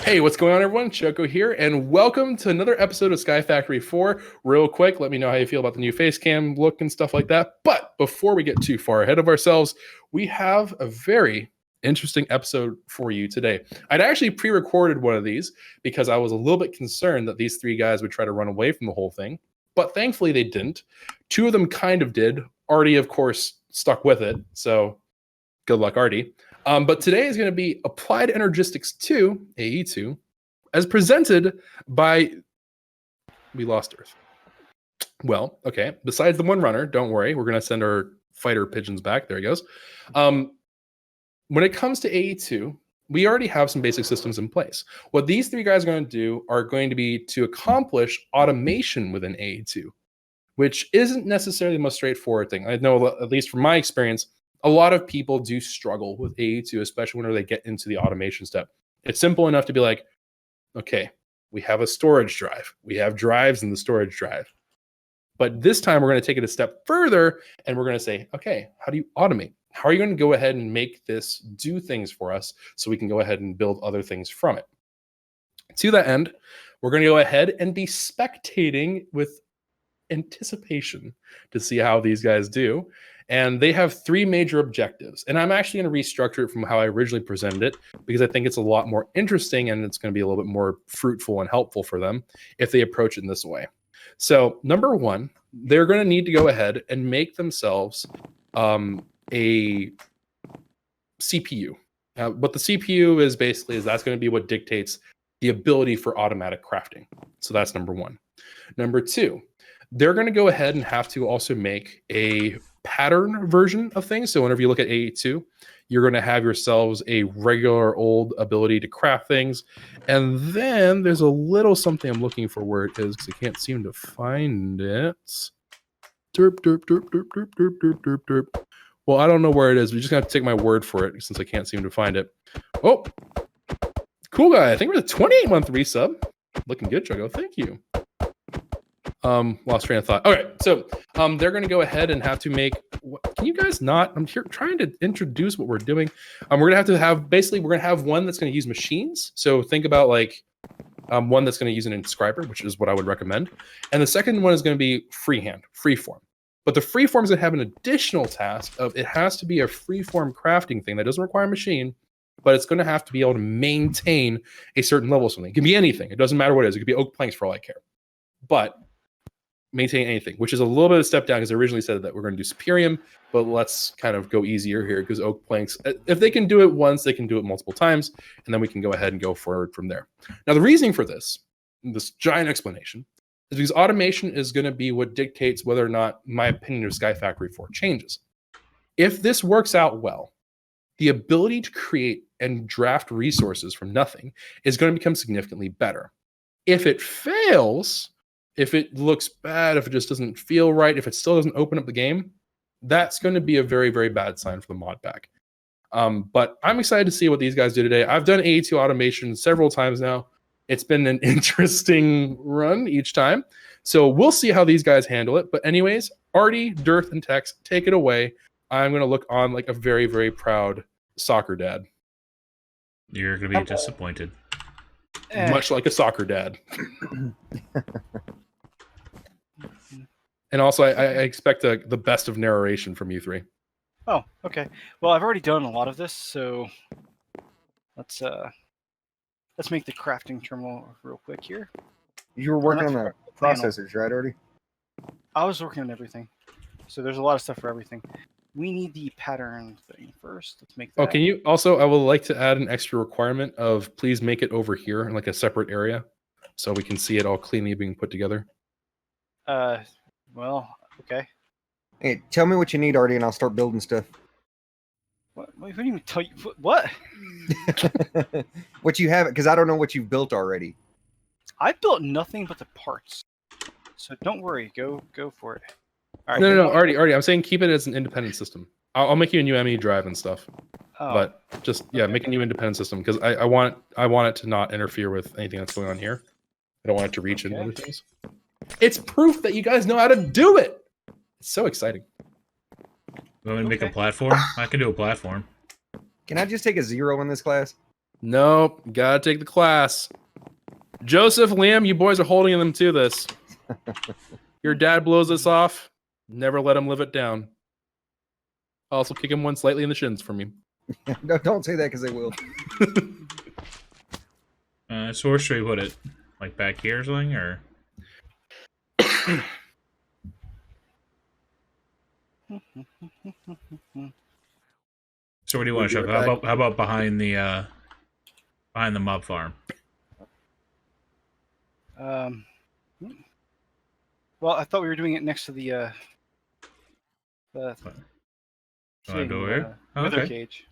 Hey, what's going on, everyone? Choco here, and welcome to another episode of Sky Factory 4. Real quick, let me know how you feel about the new face cam look and stuff like that. But before we get too far ahead of ourselves, we have a very interesting episode for you today. I'd actually pre-recorded one of these because I was a little bit concerned that these three guys would try to run away from the whole thing, but thankfully they didn't. Two of them kind of did. Artie, of course, stuck with it, so good luck, Artie. But today is going to be Applied Energistics 2, AE2, as presented by... We lost Earth. Well, okay. Besides the one runner, don't worry. We're going to send our fighter pigeons back. There he goes. When it comes to AE2, we already have some basic systems in place. What these three guys are going to do are going to be to accomplish automation within AE2, which isn't necessarily the most straightforward thing. I know, at least from my experience, a lot of people do struggle with AE2, especially whenever they get into the automation step. It's simple enough to be like, okay, we have a storage drive. We have drives in the storage drive. But this time we're going to take it a step further and we're going to say, okay, how do you automate? How are you going to go ahead and make this do things for us so we can go ahead and build other things from it? To that end, we're going to go ahead and be spectating with anticipation to see how these guys do. And they have three major objectives. And I'm actually going to restructure it from how I originally presented it because I think it's a lot more interesting and it's going to be a little bit more fruitful and helpful for them if they approach it in this way. So number one, they're going to need to go ahead and make themselves a CPU. What the CPU is basically is that's going to be what dictates the ability for automatic crafting. So that's number one. Number two, they're going to go ahead and have to also make a pattern version of things. So whenever you look at AE2, you're going to have yourselves a regular old ability to craft things. And then there's a little something I'm looking for where it is because I can't seem to find it. Derp, derp, derp, derp, derp, derp, derp, derp, derp. Well, I don't know where it is. We're just going to have to take my word for it since I can't seem to find it. Oh, cool guy. I think we're at a 28-month resub. Looking good, Choco. Thank you. Lost train of thought. All right, so they're going to go ahead and have to make. Can you guys not? I'm here trying to introduce what we're doing. We're going to have basically we're going to have one that's going to use machines. So think about like one that's going to use an inscriber, which is what I would recommend, and the second one is going to be freehand, freeform. But the freeform is going to have an additional task of it has to be a freeform crafting thing that doesn't require a machine, but it's going to have to be able to maintain a certain level of something. It can be anything. It doesn't matter what it is. It could be oak planks for all I care. But maintain anything, which is a little bit of a step down because I originally said that we're going to do Superium, but let's kind of go easier here because oak planks, if they can do it once, they can do it multiple times, and then we can go ahead and go forward from there. Now, the reasoning for this giant explanation, is because automation is going to be what dictates whether or not my opinion of Sky Factory 4 changes. If this works out well, the ability to create and draft resources from nothing is going to become significantly better. If it fails, if it looks bad, if it just doesn't feel right, if it still doesn't open up the game, that's going to be a very, very bad sign for the mod pack. But I'm excited to see what these guys do today. I've done AE2 automation several times now. It's been an interesting run each time. So we'll see how these guys handle it. But anyways, Artie, Dearth, and Tex, take it away. I'm going to look on like a very, very proud soccer dad. You're going to be disappointed. Much like a soccer dad. And also, I expect the best of narration from you three. Oh, okay. Well, I've already done a lot of this, so let's make the crafting terminal real quick here. You were working on the processors, right, Artie? I was working on everything. So there's a lot of stuff for everything. We need the pattern thing first. Let's make that. Oh, can you also, I would like to add an extra requirement of please make it over here in like a separate area so we can see it all cleanly being put together. Well, okay. Hey, tell me what you need, Artie, and I'll start building stuff. What do you mean tell you? What? What you have, because I don't know what you've built already. I built nothing but the parts. So don't worry. Go for it. All right, no, Artie, I'm saying keep it as an independent system. I'll make you a new ME drive and stuff. Oh, but just, yeah, okay. Make a new independent system because I want it to not interfere with anything that's going on here. I don't want it to reach into other things. It's proof that you guys know how to do it. It's so exciting. You want me to make a platform? I can do a platform. Can I just take a 0 in this class? Nope. Gotta take the class. Joseph, Liam, you boys are holding them to this. Your dad blows this off. Never let him live it down. I'll also kick him one slightly in the shins for me. No, don't say that because they will. So where should we put it? Like back here or something, or? So where do you want to shove? How about behind the mob farm? Well, I thought we were doing it next to the Over thing, here? Oh, wither okay. cage.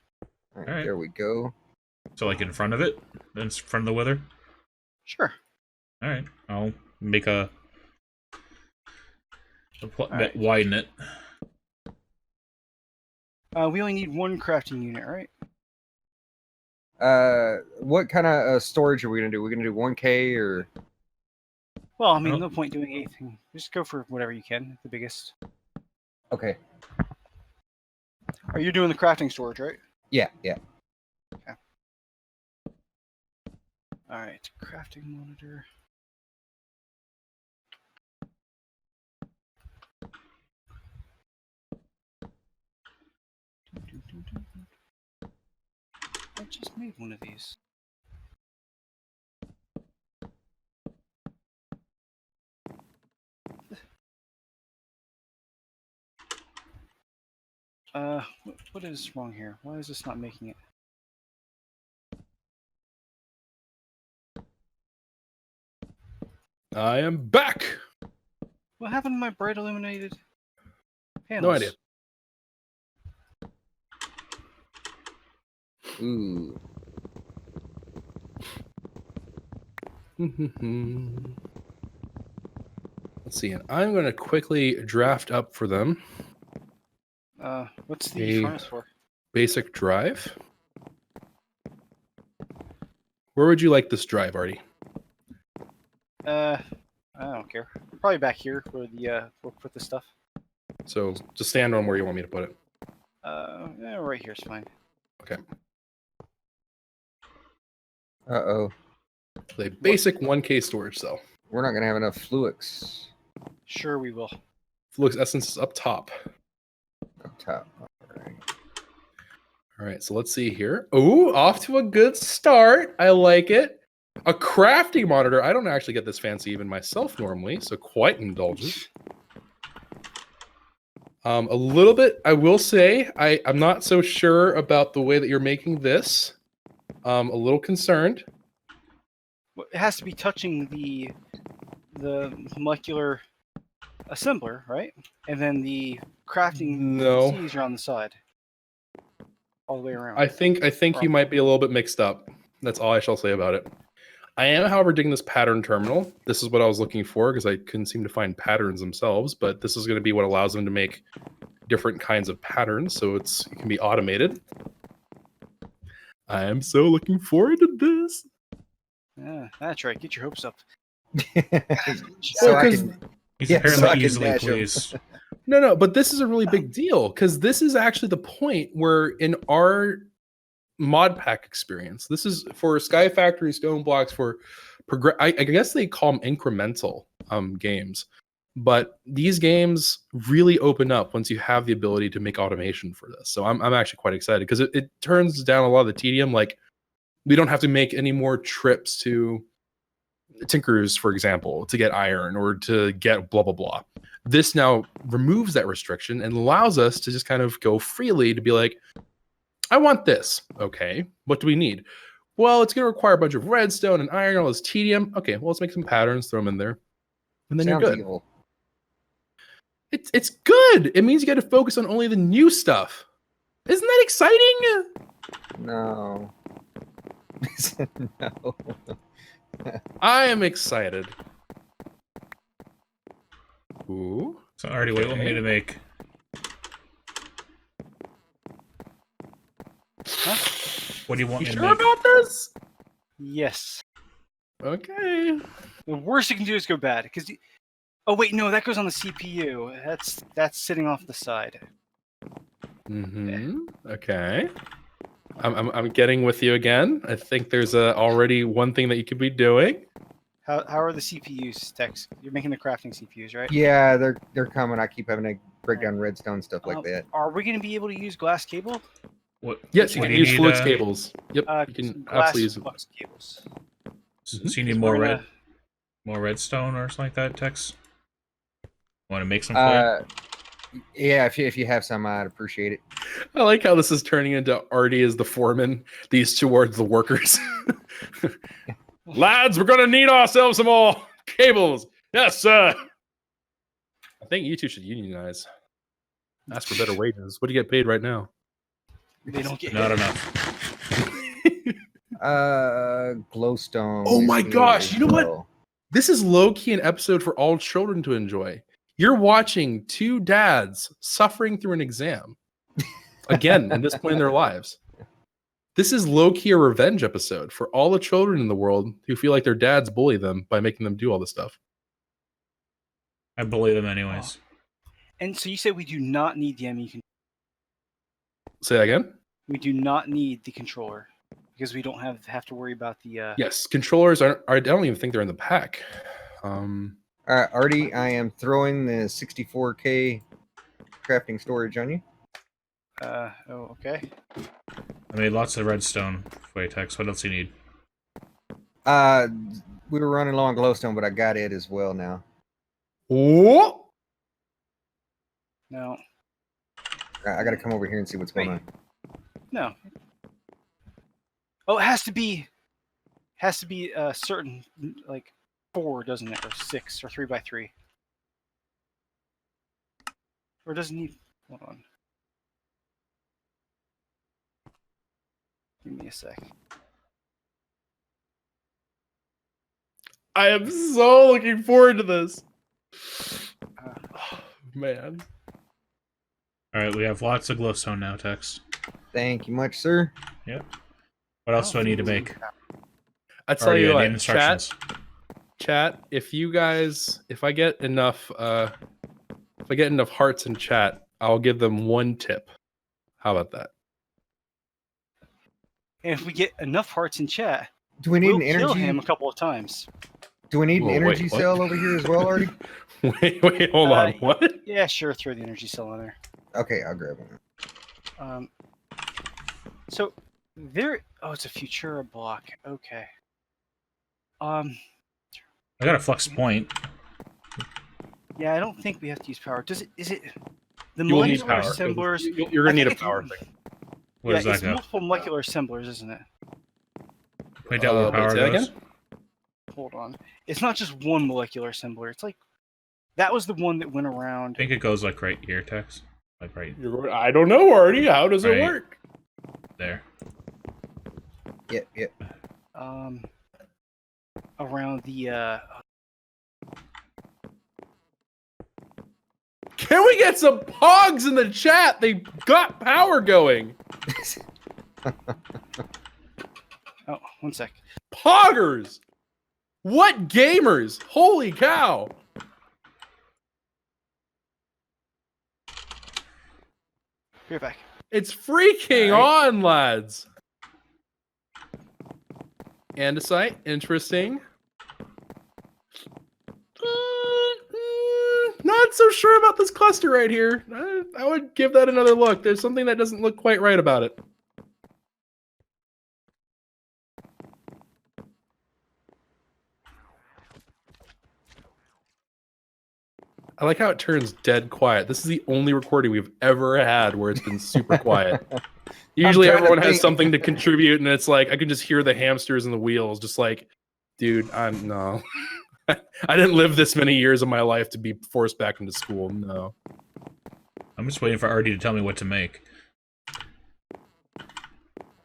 All right, Alright. there we go. So like in front of it, in front of the wither. Sure. All right, I'll make a right. widen it. We only need one crafting unit, right? What kind of storage are we gonna do? We're gonna do 1K or? Well, I mean, Oh. no point doing anything. Just go for whatever you can, the biggest. Okay. Are you doing the crafting storage, right? Yeah. All right, crafting monitor. I just made one of these. What is wrong here? Why is this not making it? I am back. What happened to my bright illuminated panels? No idea. Ooh. Let's see. I'm going to quickly draft up for them What's the a furnace for? basic drive. Where would you like this drive, Artie? I don't care. Probably back here where the we'll put the stuff. So just stand on where you want me to put it. Yeah, right here's fine. Okay. Uh-oh. The basic 1K storage cell. We're not gonna have enough Fluix Sure, we will. Flux Essence is up top. up top. All right. All right, so let's see here. Ooh, off to a good start. I like it. A crafting monitor. I don't actually get this fancy even myself normally, so quite indulgent. A little bit, I will say, I'm not so sure about the way that you're making this. A little concerned. Well, it has to be touching the molecular assembler, right? And then the crafting No. C's are on the side, all the way around. I think you might be a little bit mixed up. That's all I shall say about it. I am, however, digging this pattern terminal. This is what I was looking for because I couldn't seem to find patterns themselves, but this is going to be what allows them to make different kinds of patterns, so it can be automated. I am so looking forward to this. Yeah, that's right. Get your hopes up. So Well, I 'cause- can. He's Yeah, apparently so I can easily dash him. pleased. No, but this is a really big deal because this is actually the point where in our mod pack experience, this is for Sky Factory Stone Blocks for I guess they call them incremental games, but these games really open up once you have the ability to make automation for this. So I'm actually quite excited because it turns down a lot of the tedium. Like we don't have to make any more trips to Tinkers, for example, to get iron or to get blah blah blah. This now removes that restriction and allows us to just kind of go freely to be like, I want this. Okay, what do we need? Well, it's going to require a bunch of redstone and iron, all this tedium. Okay, well, let's make some patterns, throw them in there, and then Sounds you're good. evil. It's good. It means you got to focus on only the new stuff. Isn't that exciting? No. No. I am excited. Ooh. So, Artie, what do you want me to make? Huh? What do you want You me to sure make? about this? Yes. Okay. The worst you can do is go bad because. Oh wait, no, that goes on the CPU. That's sitting off the side. Mm-hmm. Okay. I'm getting with you again. I think there's already one thing that you could be doing. How are the CPUs, Tex? You're making the crafting CPUs, right? Yeah, they're coming. I keep having to break down redstone stuff like that. Are we going to be able to use glass cable? What? Yes, you what can do you use need, flux cables. Yep, you Some can glass absolutely use them. flux cables. So Mhm. you need We're gonna- more redstone or something like that, Tex? Want to make some for Yeah, if you have some, I'd appreciate it. I like how this is turning into Artie as the foreman, these towards the workers. Lads, we're gonna need ourselves some more cables. Yes, sir. I think you two should unionize. Ask for better wages. What do you get paid right now? They don't get you? Not hit. enough. Glowstone. Oh is my needed gosh, as you know what? well. This is low-key an episode for all children to enjoy. You're watching two dads suffering through an exam. Again, at this point in their lives. This is low-key a revenge episode for all the children in the world who feel like their dads bully them by making them do all this stuff. I bully them anyways. And so you said we do not need the ME. Say that again? We do not need the controller because we don't have to worry about the. Yes, controllers are. I don't even think they're in the pack. Artie, I am throwing the 64K crafting storage on you. Oh, okay. I made lots of redstone. Wait, Tex, what else do you need? We were running low on glowstone, but I got it as well now. Oh, No, I got to come over here and see what's going on. no. Oh, it has to be certain, like 4, doesn't it, or 6, or 3x3, or doesn't need. Hold on. Give me a sec. I am so looking forward to this. Oh, man. All right, we have lots of glowstone now, Tex. Thank you much, sir. What else do I need to make? I tell Already, you I need what, chat, instructions. if I get enough hearts in chat, I'll give them one tip. How about that? And if we get enough hearts in chat, Do we need we'll an kill energy? him a couple of times. Do we need Whoa, an wait, energy what? cell over here as well, Artie? Wait, hold on. What? Yeah, sure. Throw the energy cell in there. Okay, I'll grab one. So there. Oh, it's a Futura block. Okay. I got a flux point. Yeah, I don't think we have to use power. Does it? Is it the You will need molecular power. assemblers? You're gonna I need a think power it's- thing. Where does that it's go? multiple molecular assemblers, isn't it? Wait, down where Wait, power say that goes? again? Hold on. It's not just one molecular assembler. It's like that was the one that went I around. think it goes like right here, Tex. Like right I don't know, Artie. How does it Right. work? there. Yep. Around the. Can we get some pogs in the chat? They got power going. Oh, one sec. Poggers. What gamers? Holy cow. Be right back. It's freaking All on, lads. Andesite, interesting. Not so sure about this cluster right here. I would give that another look. There's something that doesn't look quite right about it. I like how it turns dead quiet. This is the only recording we've ever had where it's been super quiet. Usually trying to everyone has think. something to contribute, and it's like I can just hear the hamsters and the wheels, just like, dude, I'm no. I didn't live this many years of my life to be forced back into school. No. I'm just waiting for Artie to tell me what to make.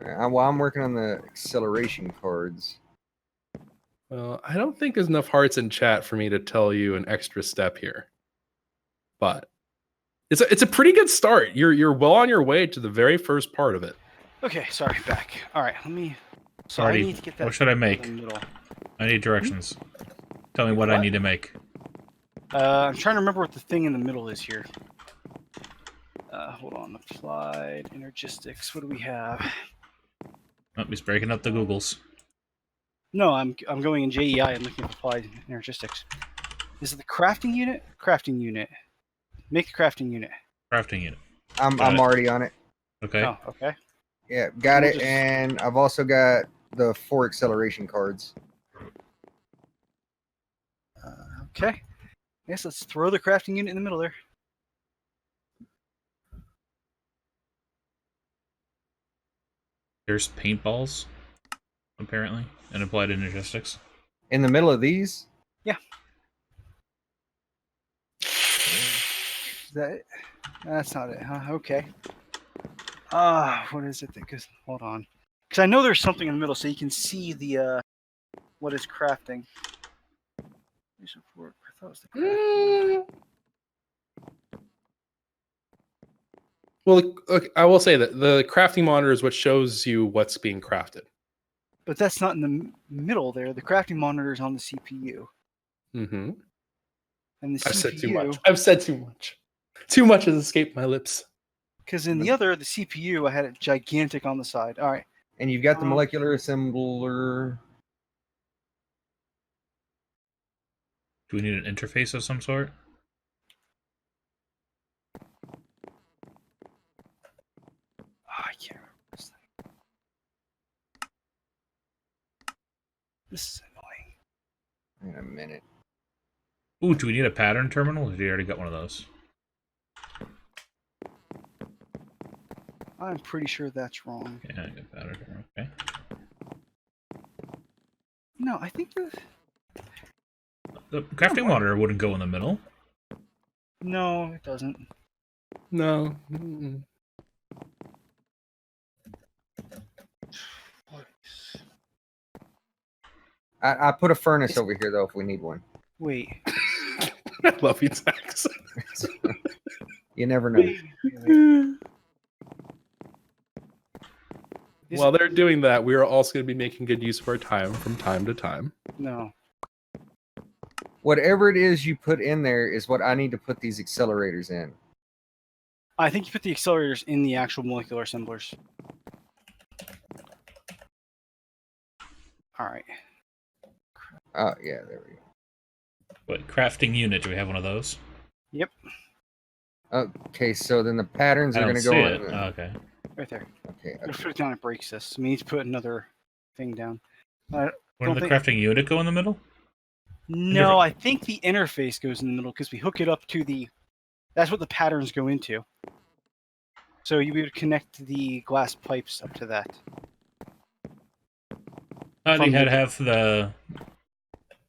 Well, I'm working on the acceleration cards. Well, I don't think there's enough hearts in chat for me to tell you an extra step here. But it's a pretty good start. You're well on your way to the very first part of it. Okay, sorry, back. All right, let me. So Artie, I need to get that. what should I in make? the middle. I need directions. Tell me what I What? need to make. I'm trying to remember what the thing in the middle is here. Hold on. Applied energistics. What do we have? Oh, he's breaking up the Googles. No, I'm going in JEI and looking at applied energistics. Is it the crafting unit? Crafting unit. Make the crafting unit. Crafting unit. I'm Got it. already on it. Okay. Oh, okay. Yeah, got We'll it. just- And I've also got the 4 acceleration cards. Okay. Yes, let's throw the crafting unit in the middle there. There's paintballs, apparently, and applied energistics. In the middle of these? Is that it? That's not it, huh? Okay. What is it that goes? Hold on. Because I know there's something in the middle, so you can see the what is crafting. I thought it was the crafting. Well, look, I will say that the crafting monitor is what shows you what's being crafted. But that's not in the middle there. The crafting monitor is on the CPU. Mm-hmm. And the I've CPU, said too much. I've said too much. Too much has escaped my lips. because in the other, the CPU, I had it gigantic on the side. All right. And you've got the molecular assembler. Do we need an interface of some sort? I can't remember this thing. This is annoying. In a minute. Ooh, do we need a pattern terminal? Or have you already got one of those? I'm pretty sure that's wrong. Yeah, I got pattern terminal. Okay. No, I think The crafting monitor wouldn't go in the middle. no, it doesn't. No. Mm-mm. I put a furnace over here, though, if we need one. Wait. I love you, Zax. You never know. Wait. Is While it- they're doing that, we are also going to be making good use of our time from time to time. No. Whatever it is you put in there is what I need to put these accelerators in. I think you put the accelerators in the actual molecular assemblers. All right. Oh, yeah, there we go. What crafting unit? Do we have one of those? Yep. Okay, so then the patterns I are don't going to see go it. in. Oh, okay. Right there. Okay, If I put it down, it breaks this. We need to put another thing down. Wouldn't Don't the think- crafting unit go in the middle? No, I think the interface goes in the middle because we hook it up to the. That's what the patterns go into. So you would connect the glass pipes up to that. I thought From you had the- to have the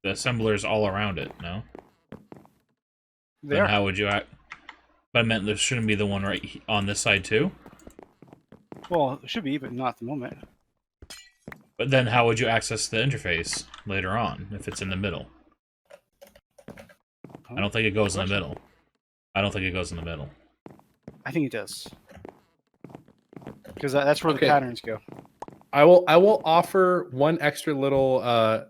assemblers all around it. No. Then There. how would you act? But I meant there shouldn't be the one right on this side too. Well, it should be, but not at the moment. But then how would you access the interface later on if it's in the middle? I don't think it goes in the middle. I don't think it goes in the middle. I think it does. Because that's where Okay. the patterns go. I will offer one extra little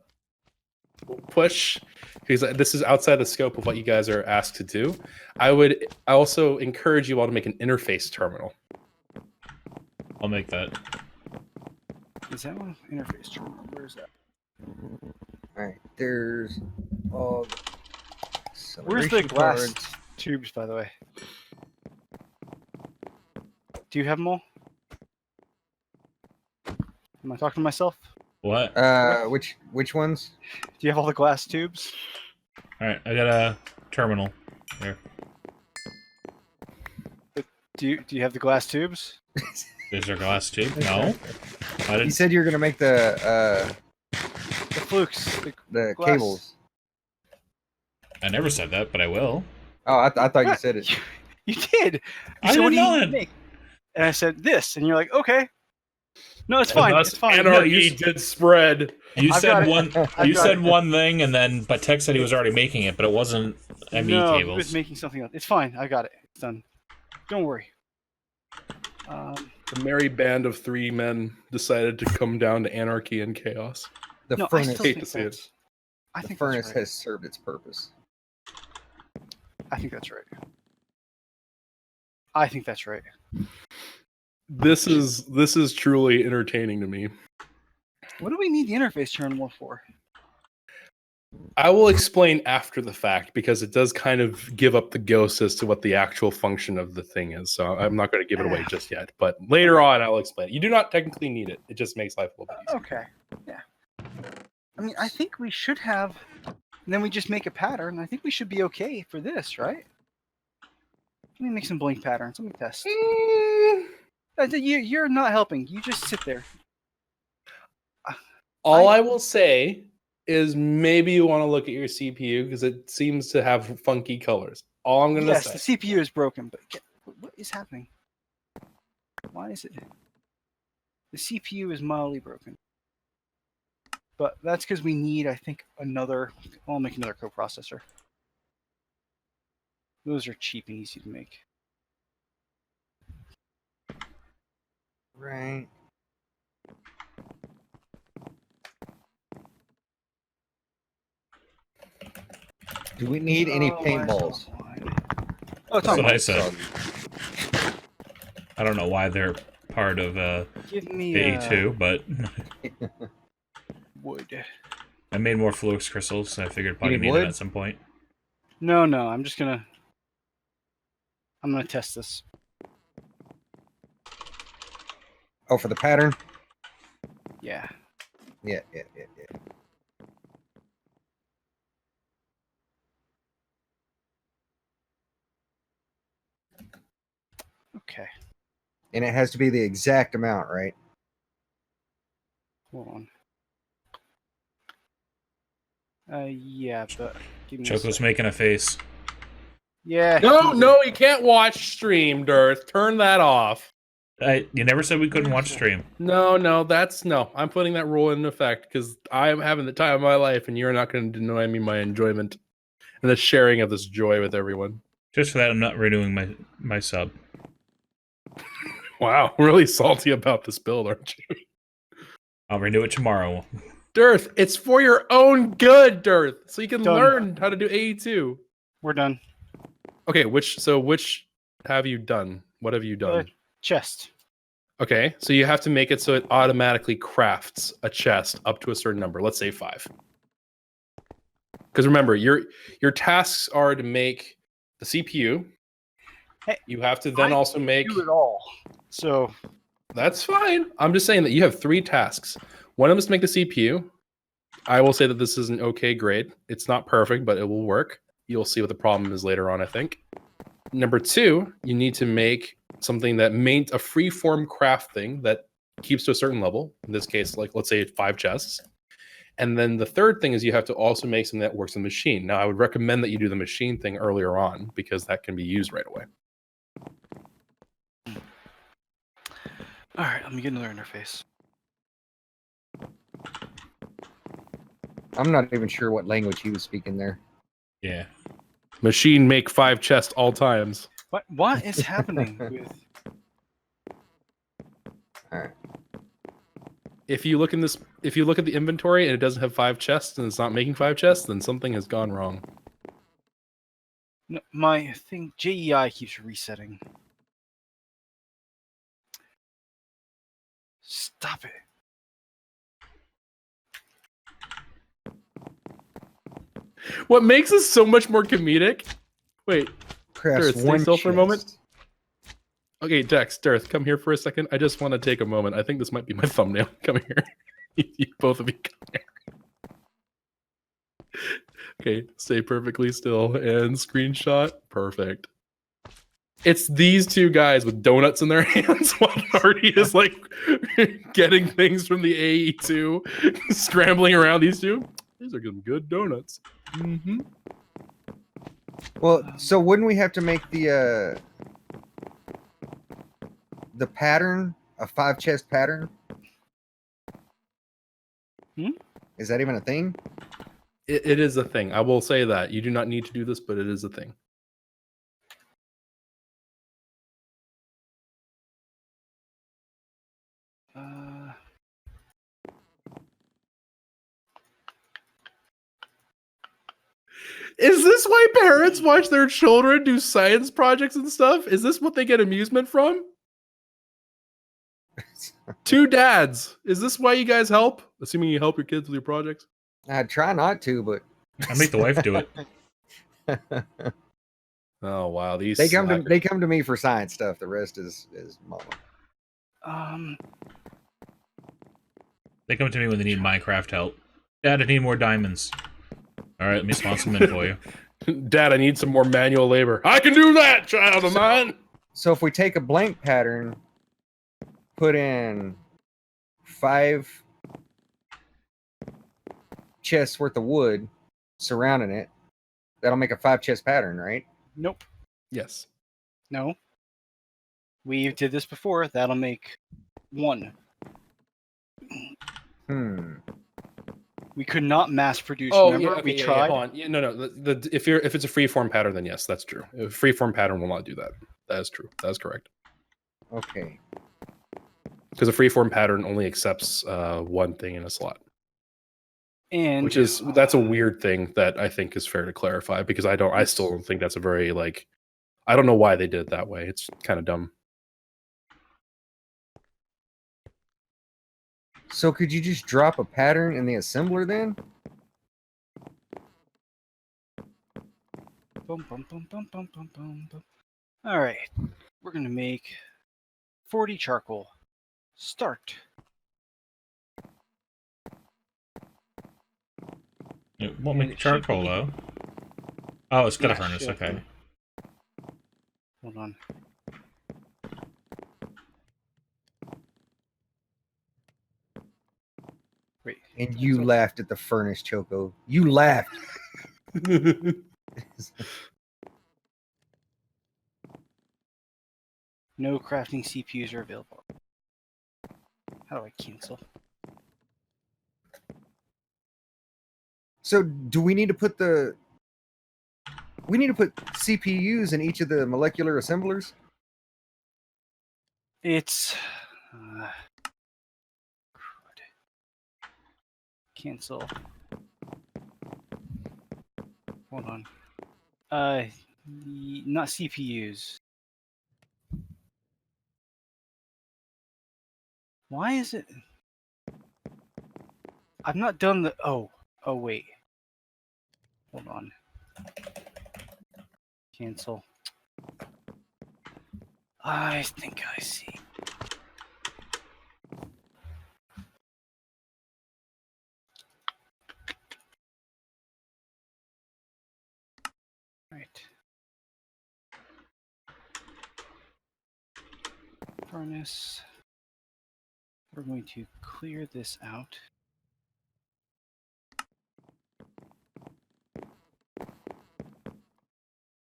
push because this is outside the scope of what you guys are asked to do. I also encourage you all to make an interface terminal. I'll make that. Is that one interface terminal? Where is that? Alright, there's all Where's the acceleration glass cards. tubes, by the way? Do you have them all? Am I talking to myself? What? Which ones? Do you have all the glass tubes? All right, I got a terminal here. Do you have the glass tubes? Is there glass tube? No. I You didn't. said you were gonna make the The flukes. the Glass. cables. I never said that, but I will. Oh, I thought you What? said it. You did. You I said, did "What do you not." make?" And I said this, and you're like, "Okay." No, it's fine. And It's thus fine. Anarchy did spread. You I've said got it. one. I've You got said it. one thing, and then but Tech said he was already making it, but it wasn't ME no, he cables. was making something else. It's fine. I got it. It's done. Don't worry. The merry band of 3 men decided to come down to anarchy and chaos. The no, I furnace. still hate think to see it. that's- I The think furnace that's right. has served its purpose. I think that's right. I think that's right. This is truly entertaining to me. What do we need the interface terminal for? I will explain after the fact because it does kind of give up the ghost as to what the actual function of the thing is. So I'm not going to give it away just yet. But later on, I'll explain. You do not technically need it. It just makes life a little bit easier. Okay. Yeah. I mean, I think we should have. And then we just make a pattern. I think we should be okay for this, right? Let me make some blank patterns. Let me test. You're not helping. You just sit there. All I will say is maybe you want to look at your CPU because it seems to have funky colors. All I'm going to say. Yes, the CPU is broken, but what is happening? Why is it? The CPU is mildly broken. But that's because we need, I think, another. I'll make another coprocessor. Those are cheap and easy to make. Right. Do we need any paintballs? Oh, it's That's on what I mine. said. I don't know why they're part of Give me A2, but wood. I made more flux crystals, so I figured probably need need them wood? at some point. No, I'm just gonna. I'm gonna test this. Oh, for the pattern? Yeah. Yeah. Okay. And it has to be the exact amount, right? Hold on. Yeah, but give me. Choco's making a face. Yeah. No, you can't watch stream, Dearth. Turn that off. You never said we couldn't watch stream. No, no. I'm putting that rule in effect because I'm having the time of my life, and you're not going to deny me my enjoyment and the sharing of this joy with everyone. Just for that, I'm not renewing my sub. Wow, really salty about this build, aren't you? I'll renew it tomorrow. Dearth, it's for your own good, Dearth, so you can Done. learn how to do AE2. We're done. Okay, which have you done? What have you done? Chest. Okay, so you have to make it so it automatically crafts a chest up to a certain number. Let's say 5. Because remember, your tasks are to make the CPU. Hey, you have to then also make. Do it all. So That's fine. I'm just saying that you have 3 tasks. One of them is to make the CPU. I will say that this is an okay grade. It's not perfect, but it will work. You'll see what the problem is later on, I think. Number 2, you need to make something that a free-form craft thing that keeps to a certain level. In this case, like let's say 5 chests. And then the third thing is you have to also make something that works in the machine. Now, I would recommend that you do the machine thing earlier on because that can be used right away. all right, let me get another interface. I'm not even sure what language he was speaking there. Yeah. Machine make 5 chests all times. What is happening with? All right. If you look at the inventory and it doesn't have 5 chests and it's not making 5 chests, then something has gone wrong. No, my thing JEI keeps resetting. Stop it. What makes this so much more comedic? Wait, Crafts Dearth, stay one still for a moment. chest. Okay, Dex, Dearth, come here for a second. I just want to take a moment. I think this might be my thumbnail. Come here. Both of you come here. Okay, stay perfectly still and screenshot. Perfect. It's these 2 guys with donuts in their hands while Hardy is like getting things from the AE2, scrambling around these 2. These are some good donuts. Mm-hmm. Well, so wouldn't we have to make the pattern a 5 chest pattern? Is that even a thing? It is a thing. I will say that. You do not need to do this, but it is a thing. Is this why parents watch their children do science projects and stuff? Is this what they get amusement from? 2 dads. Is this why you guys help? Assuming you help your kids with your projects. I try not to, but I make the wife do it. Oh wow, these they come slackers. to me for science stuff. The rest is mama. They come to me when they need Minecraft help. Dad, I need more diamonds. All right, let me spawn some in for you. Dad, I need some more manual labor. I can do that, child of mine. So if we take a blank pattern, put in 5 chests worth of wood surrounding it, that'll make a 5 chest pattern, right? Nope. Yes. No. We did this before. That'll make 1. We could not mass produce. Oh, remember? yeah, okay, we yeah, tried. hold on. Yeah, no. If it's a freeform pattern, then yes, that's true. A freeform pattern will not do that. That is true. That is correct. Okay. Because a freeform pattern only accepts 1 thing in a slot. And That's a weird thing that I think is fair to clarify, because I still don't think that's a very, like, I don't know why they did it that way. It's kind of dumb. So could you just drop a pattern in the assembler then? Bum, bum, bum, bum, bum, bum, bum, bum. All right, we're gonna make 40 charcoal. Start. It won't make charcoal though. Oh, it's got a Yeah, furnace. shit. Okay. Hold on. Wait. And you laughed at the furnace, Choco. You laughed. No crafting CPUs are available. How do I cancel? So do we need to put CPUs in each of the molecular assemblers? It's cancel. Hold on. Not CPUs. Why is it? I've not done the. Oh wait. Hold on. Cancel. I think I see. Right. Furnace. We're going to clear this out.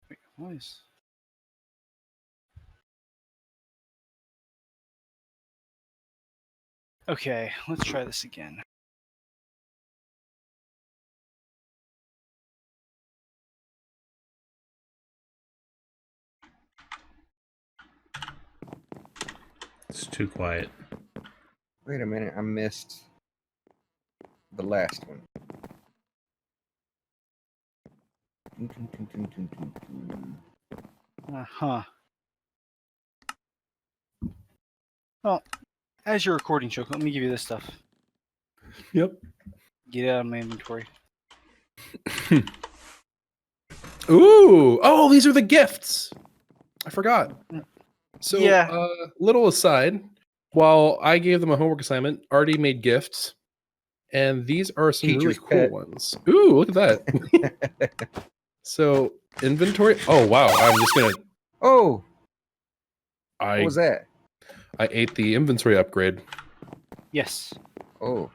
Wait, what is? Okay, let's try this again. It's too quiet. Wait a minute, I missed the last one. Uh-huh. Well, as you're recording, Choco, let me give you this stuff. Yep. Get it out of my inventory. Ooh! Oh, these are the gifts. I forgot. So, Yeah. Little aside, while I gave them a homework assignment, Artie made gifts, and these are some really Teacher's cool pet. ones. Ooh, look at that. So, inventory. Oh, wow. I'm just gonna. Oh, what I was that? I ate the inventory upgrade. Yes. Oh,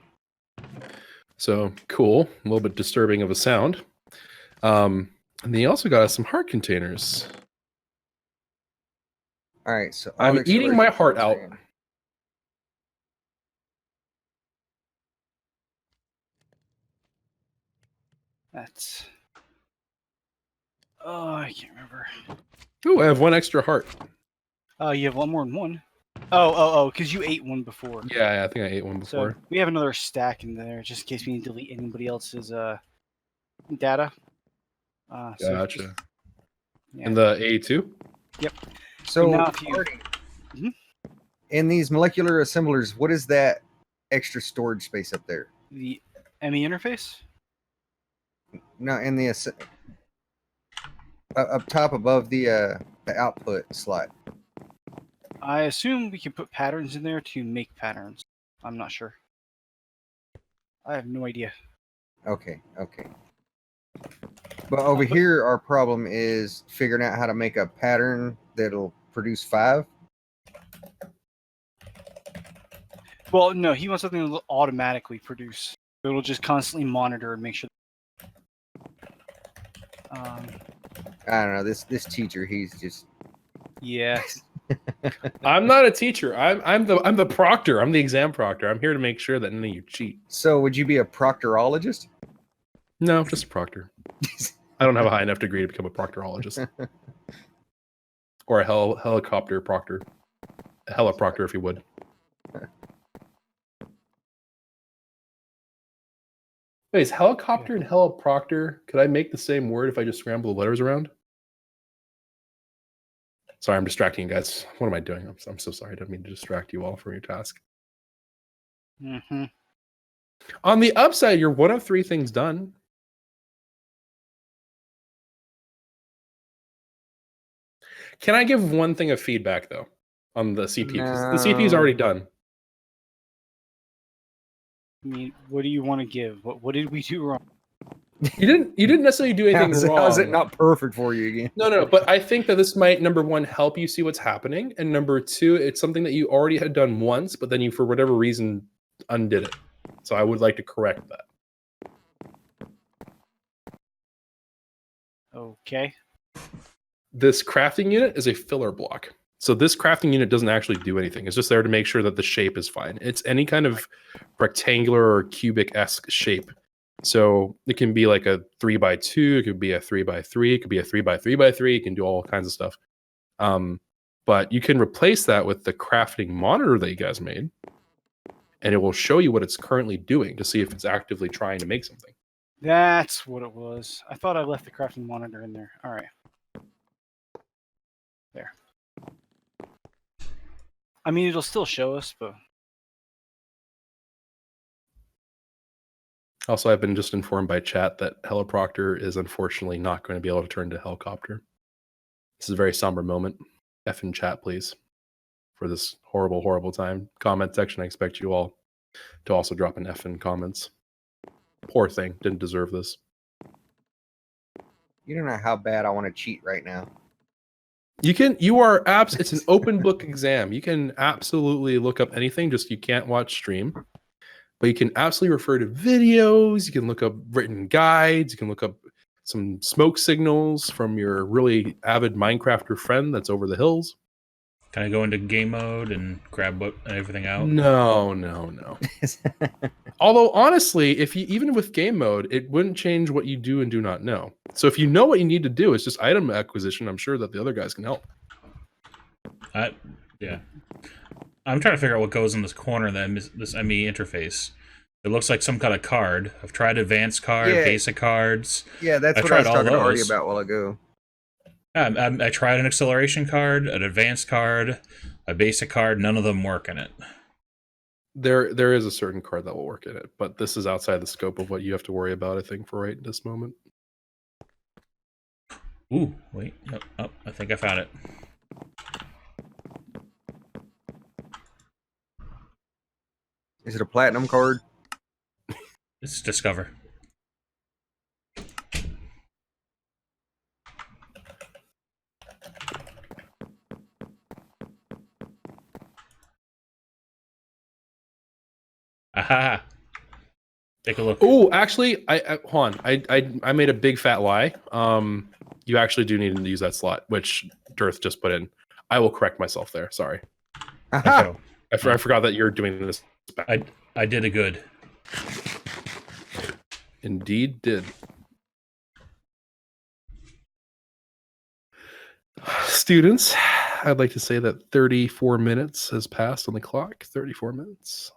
So cool. A little bit disturbing of a sound. And then you also got us some heart containers. all right. So I'm Alex eating my heart out. saying- That's. Oh, I can't remember. Ooh, I have 1 extra heart. Oh, you have one more than one. Oh, because you ate one before. Yeah, I think I ate one So before. we have another stack in there, just in case we need to delete anybody else's data. So Gotcha. just, yeah. And the A2? So Now if you- Artie, Mhm. In these molecular assemblers, what is that extra storage space up there? The ME interface? No, in the up top above the output slot. I assume we can put patterns in there to make patterns. I'm not sure. I have no idea. Okay. But over here, our problem is figuring out how to make a pattern that'll produce 5. Well, no, he wants something that'll automatically produce. It'll just constantly monitor and make sure. I don't know. This teacher, he's just. Yeah. I'm not a teacher. I'm the proctor. I'm the exam proctor. I'm here to make sure that none of you cheat. So, would you be a proctorologist? No, just a proctor. I don't have a high enough degree to become a proctorologist. Or a helicopter proctor. A heliproctor, if you would. Wait, is helicopter and heliproctor, could I make the same word if I just scramble the letters around? Sorry, I'm distracting you guys. What am I doing? I'm so sorry. I didn't mean to distract you all from your task. Mm-hmm. On the upside, you're 1 of 3 things done. Can I give one thing of feedback, though, on the CPU? 'Cause the CPU is already done. I mean, what do you want to give? What did we do wrong? You didn't necessarily do anything wrong. How's it not perfect for you again? No. But I think that this might, number 1, help you see what's happening, and number 2, it's something that you already had done once, but then you, for whatever reason, undid it. So I would like to correct that. Okay. This crafting unit is a filler block. So this crafting unit doesn't actually do anything. It's just there to make sure that the shape is fine. It's any kind of rectangular or cubic-esque shape. So it can be like a 3x2, it could be a 3x3, it could be a 3x3x3, it can do all kinds of stuff. But you can replace that with the crafting monitor that you guys made, and it will show you what it's currently doing to see if it's actively trying to make something. That's what it was. I thought I left the crafting monitor in there. All right. There. I mean, it'll still show us, but... Also, I've been just informed by chat that Heliproctor is unfortunately not going to be able to turn to helicopter. This is a very somber moment. F in chat, please, for this horrible, horrible time. Comment section, I expect you all to also drop an F in comments. Poor thing, didn't deserve this. You don't know how bad I want to cheat right now. It's an open book exam. You can absolutely look up anything, just you can't watch stream. But you can absolutely refer to videos, you can look up written guides, you can look up some smoke signals from your really avid Minecrafter friend that's over the hills. Can I go into game mode and grab everything out? No. Although honestly, even with game mode, it wouldn't change what you do and do not know. So if you know what you need to do, it's just item acquisition. I'm sure that the other guys can help. Yeah. I'm trying to figure out what goes in this corner of this ME interface. It looks like some kind of card. I've tried advanced card, basic cards. Yeah, that's what I was talking to Artie about a while ago. I tried an acceleration card, an advanced card, a basic card. None of them work in it. There is a certain card that will work in it, but this is outside the scope of what you have to worry about, I think, for right this moment. Ooh, wait. Oh, I think I found it. Is it a platinum card? It's Discover. Aha! Take a look. Oh, actually, hold on. I made a big fat lie. You actually do need to use that slot, which Dearth just put in. I will correct myself there. Sorry. Okay. I forgot that you're doing this. I did a good. Indeed did. Students, I'd like to say that 34 minutes has passed on the clock. 34 minutes.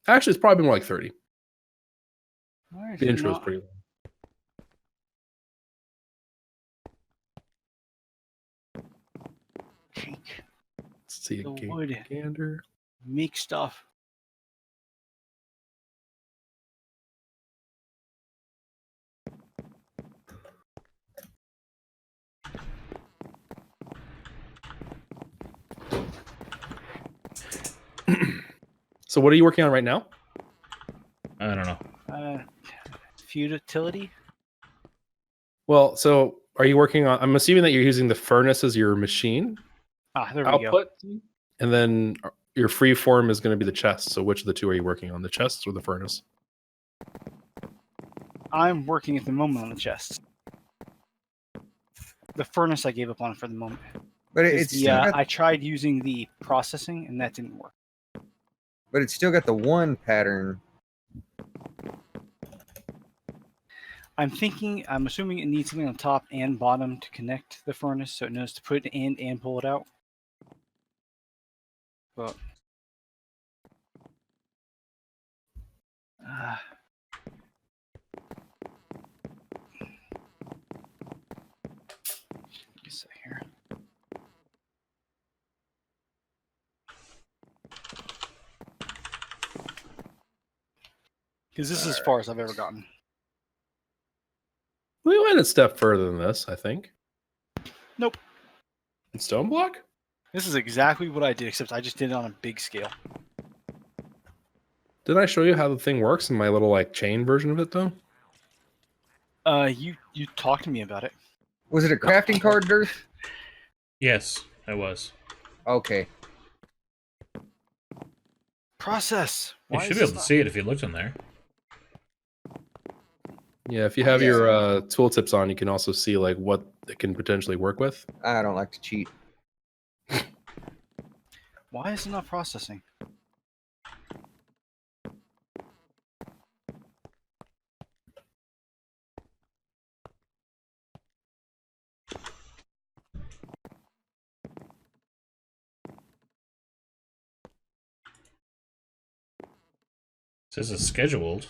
Actually, it's probably more like 30. The intro is pretty long. see The a wood. gander. Make stuff. So what are you working on right now? I don't know. Futility. Well, so are you working on? I'm assuming that you're using the furnace as your machine There we go. output, and then your free form is going to be the chest. So which of the two are you working on, the chests or the furnace? I'm working at the moment on the chest. The furnace I gave up on for the moment. But 'Cause it's still got, I tried using the processing and that didn't work. but it's still got the one pattern. I'm assuming it needs something on top and bottom to connect the furnace so it knows to put it in and pull it out. But just here. Because this is as far as I've ever gotten. We went a step further than this, I think. Nope. In stone block? This is exactly what I did, except I just did it on a big scale. Did I show you how the thing works in my little like chain version of it though? You talked to me about it. Was it a crafting card, Durth? Yes, I was. Okay. Process. You Why should is be able this to see it if you looked in there. Yeah, if you have your tooltips on, you can also see like what it can potentially work with. I don't like to cheat. Why is it not processing? It says it's scheduled.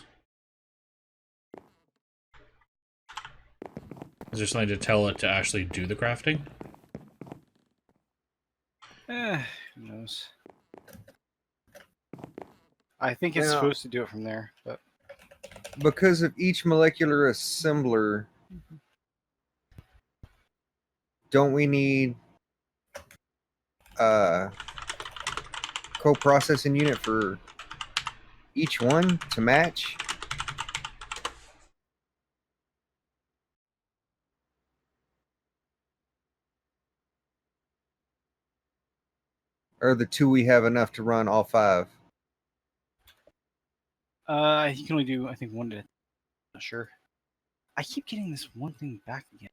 Is there something to tell it to actually do the crafting? Who knows? I think it's Well, supposed to do it from there, but because of each molecular assembler, don't we need a co-processing unit for each one to match? Or the two we have enough to run all 5? you can only do, I think, one to. Not sure. I keep getting this one thing back again.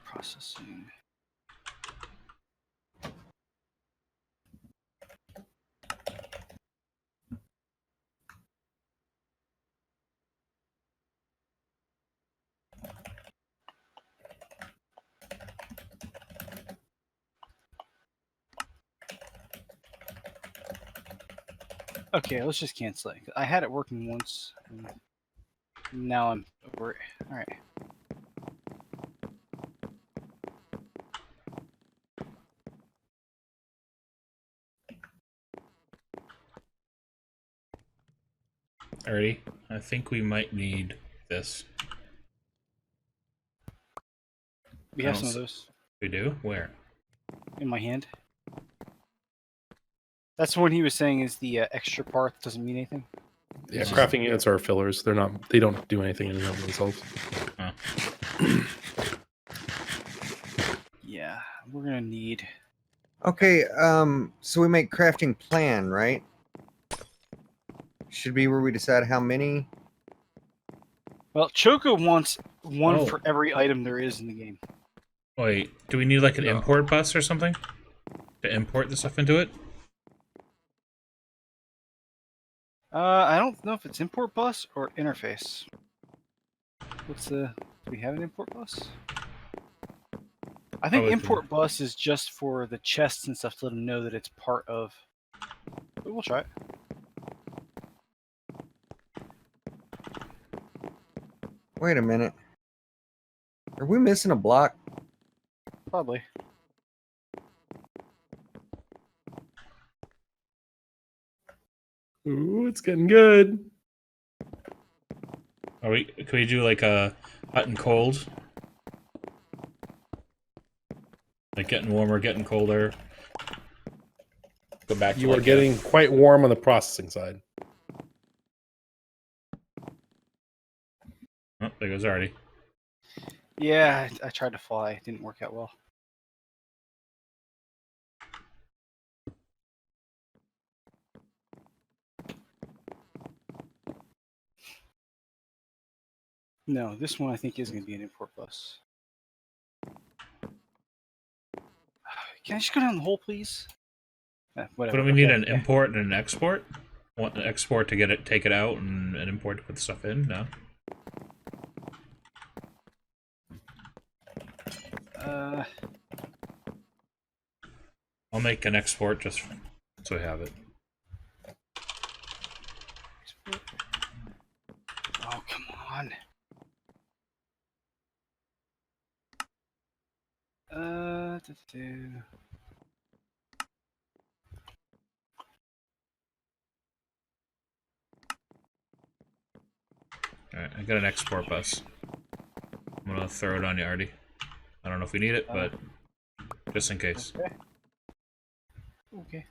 Processing. Okay, let's just cancel it. I had it working once. And now I'm over it. All right. Alrighty. I think we might need this. We have some of those We do? Where? in my hand. That's what he was saying is the extra part that doesn't mean anything. Yeah, crafting units are fillers. They're not. They don't do anything in and of themselves. Huh. Yeah, we're gonna need. Okay, so we make crafting plan, right? Should be where we decide how many. Well, Choco wants one Oh. for every item there is in the game. Wait, do we need like an No. import bus or something? To import the stuff into it? I don't know if it's import bus or interface. What's the? Do we have an import bus? I think Probably import bus is just for the chests and stuff to let them know that it's part of. But we'll try it. Wait a minute. Are we missing a block? Probably. Ooh, it's getting good. Can we do like a hot and cold? Like getting warmer, getting colder. Go back to You are like getting quite warm on the processing side. Oh, there goes Artie. Yeah, I tried to fly. It didn't work out well. No, this one I think is going to be an import bus. Can I just go down the hole, please? Whatever. But do we need okay, an okay. import and an export? Want an export to take it out, and an import to put the stuff in? No. I'll make an export just so I have it. Oh, come on. Alright, I got an export bus. I'm gonna throw it on you, Artie. I don't know if we need it, but just in case. Okay. Okay.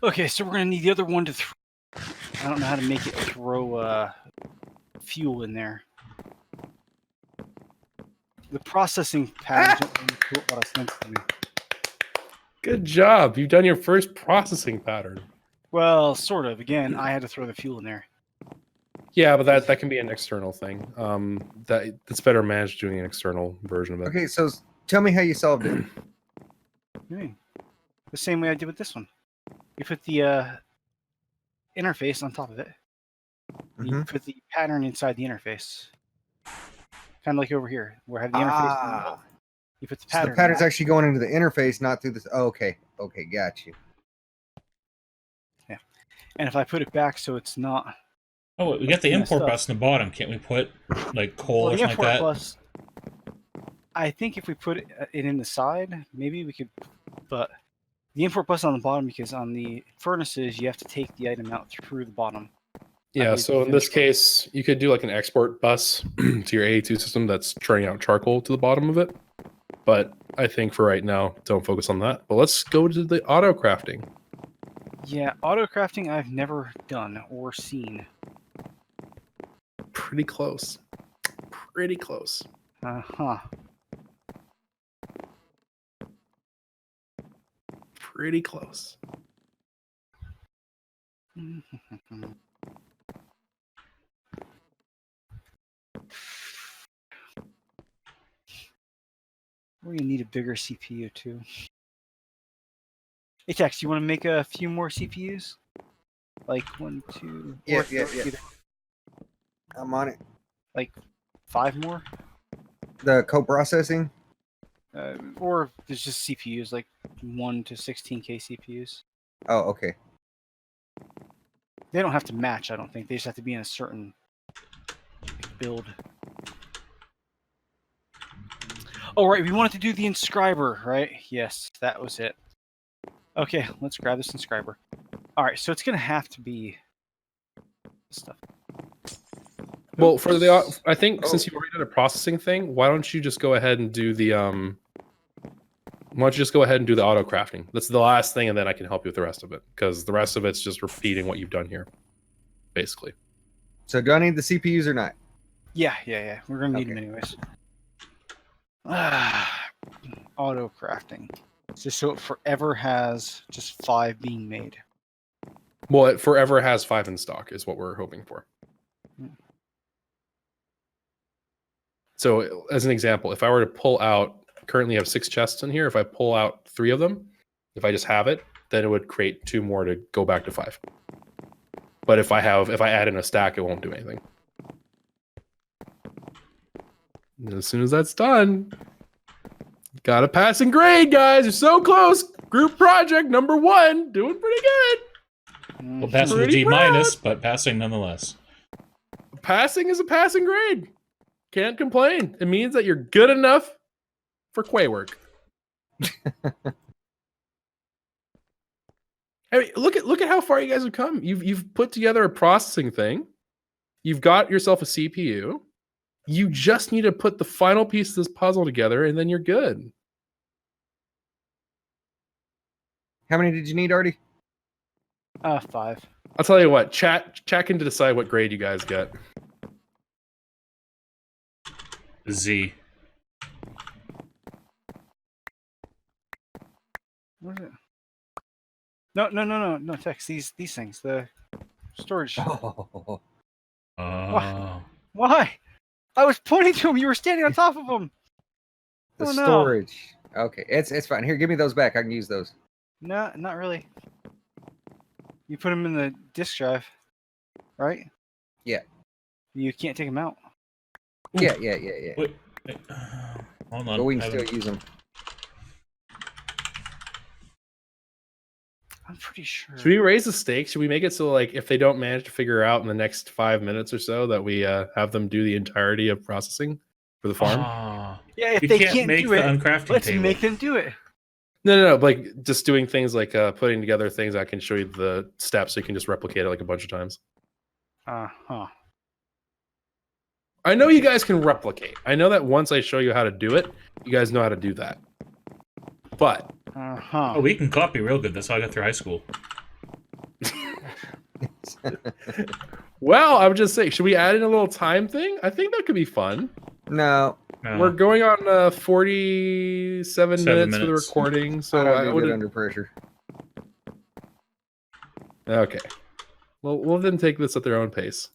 Okay, so we're gonna need the other one to throw. I don't know how to make it throw fuel in there. The processing patterns don't really put a lot of sense to me. Good job. You've done your first processing pattern. Well, sort of. Again, I had to throw the fuel in there. Yeah, but that can be an external thing. That's better managed doing an external version of it. Okay, so tell me how you solved it. Okay. The same way I did with this one. You put the interface on top of it. You put the pattern inside the interface. Kind of like over here, where I have the interface in the middle. You put the So pattern. the pattern's actually going into the interface, not through this. Oh, okay. Okay, got you. Yeah. And if I put it back so it's not. Oh, we got the import bus in the bottom. Can't we put like coal or something like that? Bus, I think if we put it in the side, maybe we could. But the import bus on the bottom, because on the furnaces you have to take the item out through the bottom. Yeah, so in this case, you could do like an export bus to your A2 system that's churning out charcoal to the bottom of it. But I think for right now, don't focus on that. But let's go to the auto crafting. Yeah, auto crafting I've never done or seen. Pretty close. Pretty close. Uh-huh. Pretty close. We're gonna need a bigger CPU too. Hey Tex, you want to make a few more CPUs? Like 1, 2, Yeah. either, I'm on it. like 5 more? The co-processing? Or there's just CPUs, like 1 to 16K CPUs. Oh, okay. They don't have to match, I don't think. They just have to be in a certain build. Oh, right, we wanted to do the inscriber, right? Yes, that was it. Okay, let's grab this inscriber. All right, so it's going to have to be stuff. Well, for the I think since you already did a processing thing, why don't you just go ahead and do the why don't you just go ahead and do the auto crafting? That's the last thing, and then I can help you with the rest of it, because the rest of it's just repeating what you've done here, basically. So do I need the CPUs or not? Yeah. We're going to need them anyways. Auto crafting. Just so it forever has just 5 being made. Well, it forever has 5 in stock, is what we're hoping for. So, as an example, if I were to pull out, currently I have 6 chests in here. If I pull out 3 of them, if I just have it, then it would create 2 more to go back to 5. But if I add in a stack, it won't do anything. And as soon as that's done, Got a passing grade, guys. You're so close. Group project number 1, doing pretty good. Well, passing with Pretty D minus, but passing nonetheless. Passing is a passing grade. Can't complain. It means that you're good enough for Quay work. I mean, look at how far you guys have come. You've put together a processing thing. You've got yourself a CPU. You just need to put the final piece of this puzzle together, and then you're good. How many did you need, Artie? 5. I'll tell you what. Chat can decide what grade you guys get. Z. What is it? No, Tex. These things. The storage. Oh, Why? I was pointing to them. You were standing on top of them. the Oh, no. storage. Okay, it's fine. Here, give me those back. I can use those. No, not really. You put them in the disk drive, right? Yeah. You can't take them out. Yeah. Wait, hold on. But we I can still haven't- use them. I'm pretty sure. Should we raise the stakes? Should we make it so, like, if they don't manage to figure out in the next 5 minutes or so, that we have them do the entirety of processing for the farm? Yeah, if You they can't can't make do the it, uncrafting let's table. make them do it. No. Like, just doing things like putting together things. I can show you the steps so you can just replicate it like a bunch of times. Huh. I know you guys can replicate. I know that once I show you how to do it, you guys know how to do that. But Uh-huh. Oh, we can copy real good. That's how I got through high school. well, I would just say, should we add in a little time thing? I think that could be fun. No, No. We're going on 47 minutes for the minutes. recording, I so don't I do good would. under pressure. Okay. Well, we'll then take this at their own pace.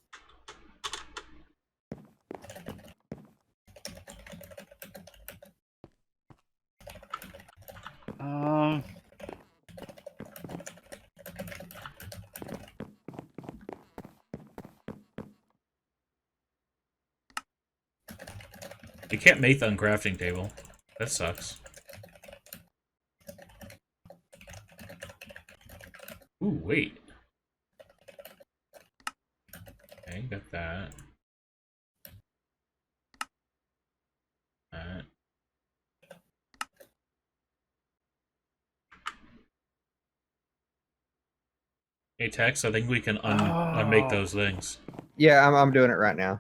You can't make the uncrafting table. That sucks. Ooh, wait. Okay, got that. That. Hey, Tex, I think we can unmake those things. Yeah, I'm doing it right now.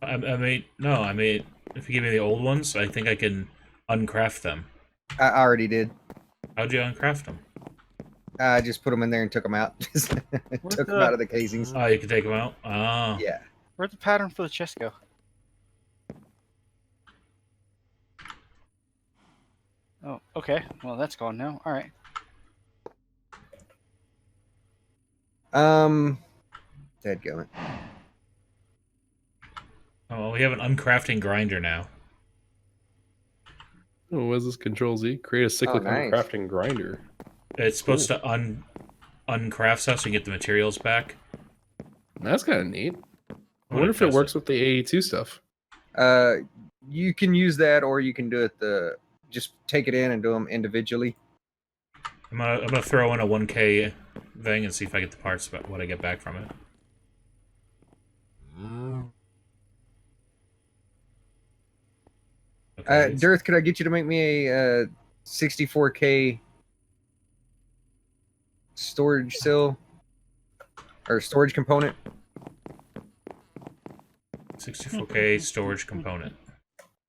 I mean, if you give me the old ones, I think I can uncraft them. I already did. How'd you uncraft them? I just put them in there and took them out. Just took them out of the casings. Oh, you can take them out? Ah. Yeah. Where'd the pattern for the chest go? Oh, okay. Well, that's gone now. All right. Deadgummit. Oh, we have an uncrafting grinder now. Oh, what is this? Control Z. Create a cyclic nice. crafting grinder. It's supposed to uncraft stuff so you can get the materials back. That's kind of neat. I I'm wonder gonna if it test works with the AE2 stuff. You can use that, or you can do it just take it in and do them individually. I'm gonna throw in a 1K thing and see if I get the parts, but what I get back from it. Okay. Dirth, could I get you to make me a 64K storage cell or storage component? 64K storage component.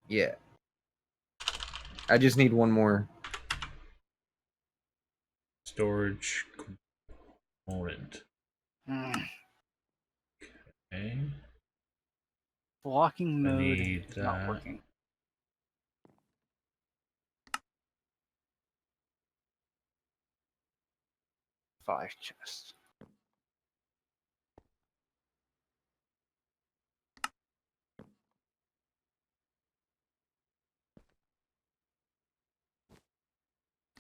Yeah. I just need one more. Storage component. Okay. Blocking mode need is not that. working. Five chests.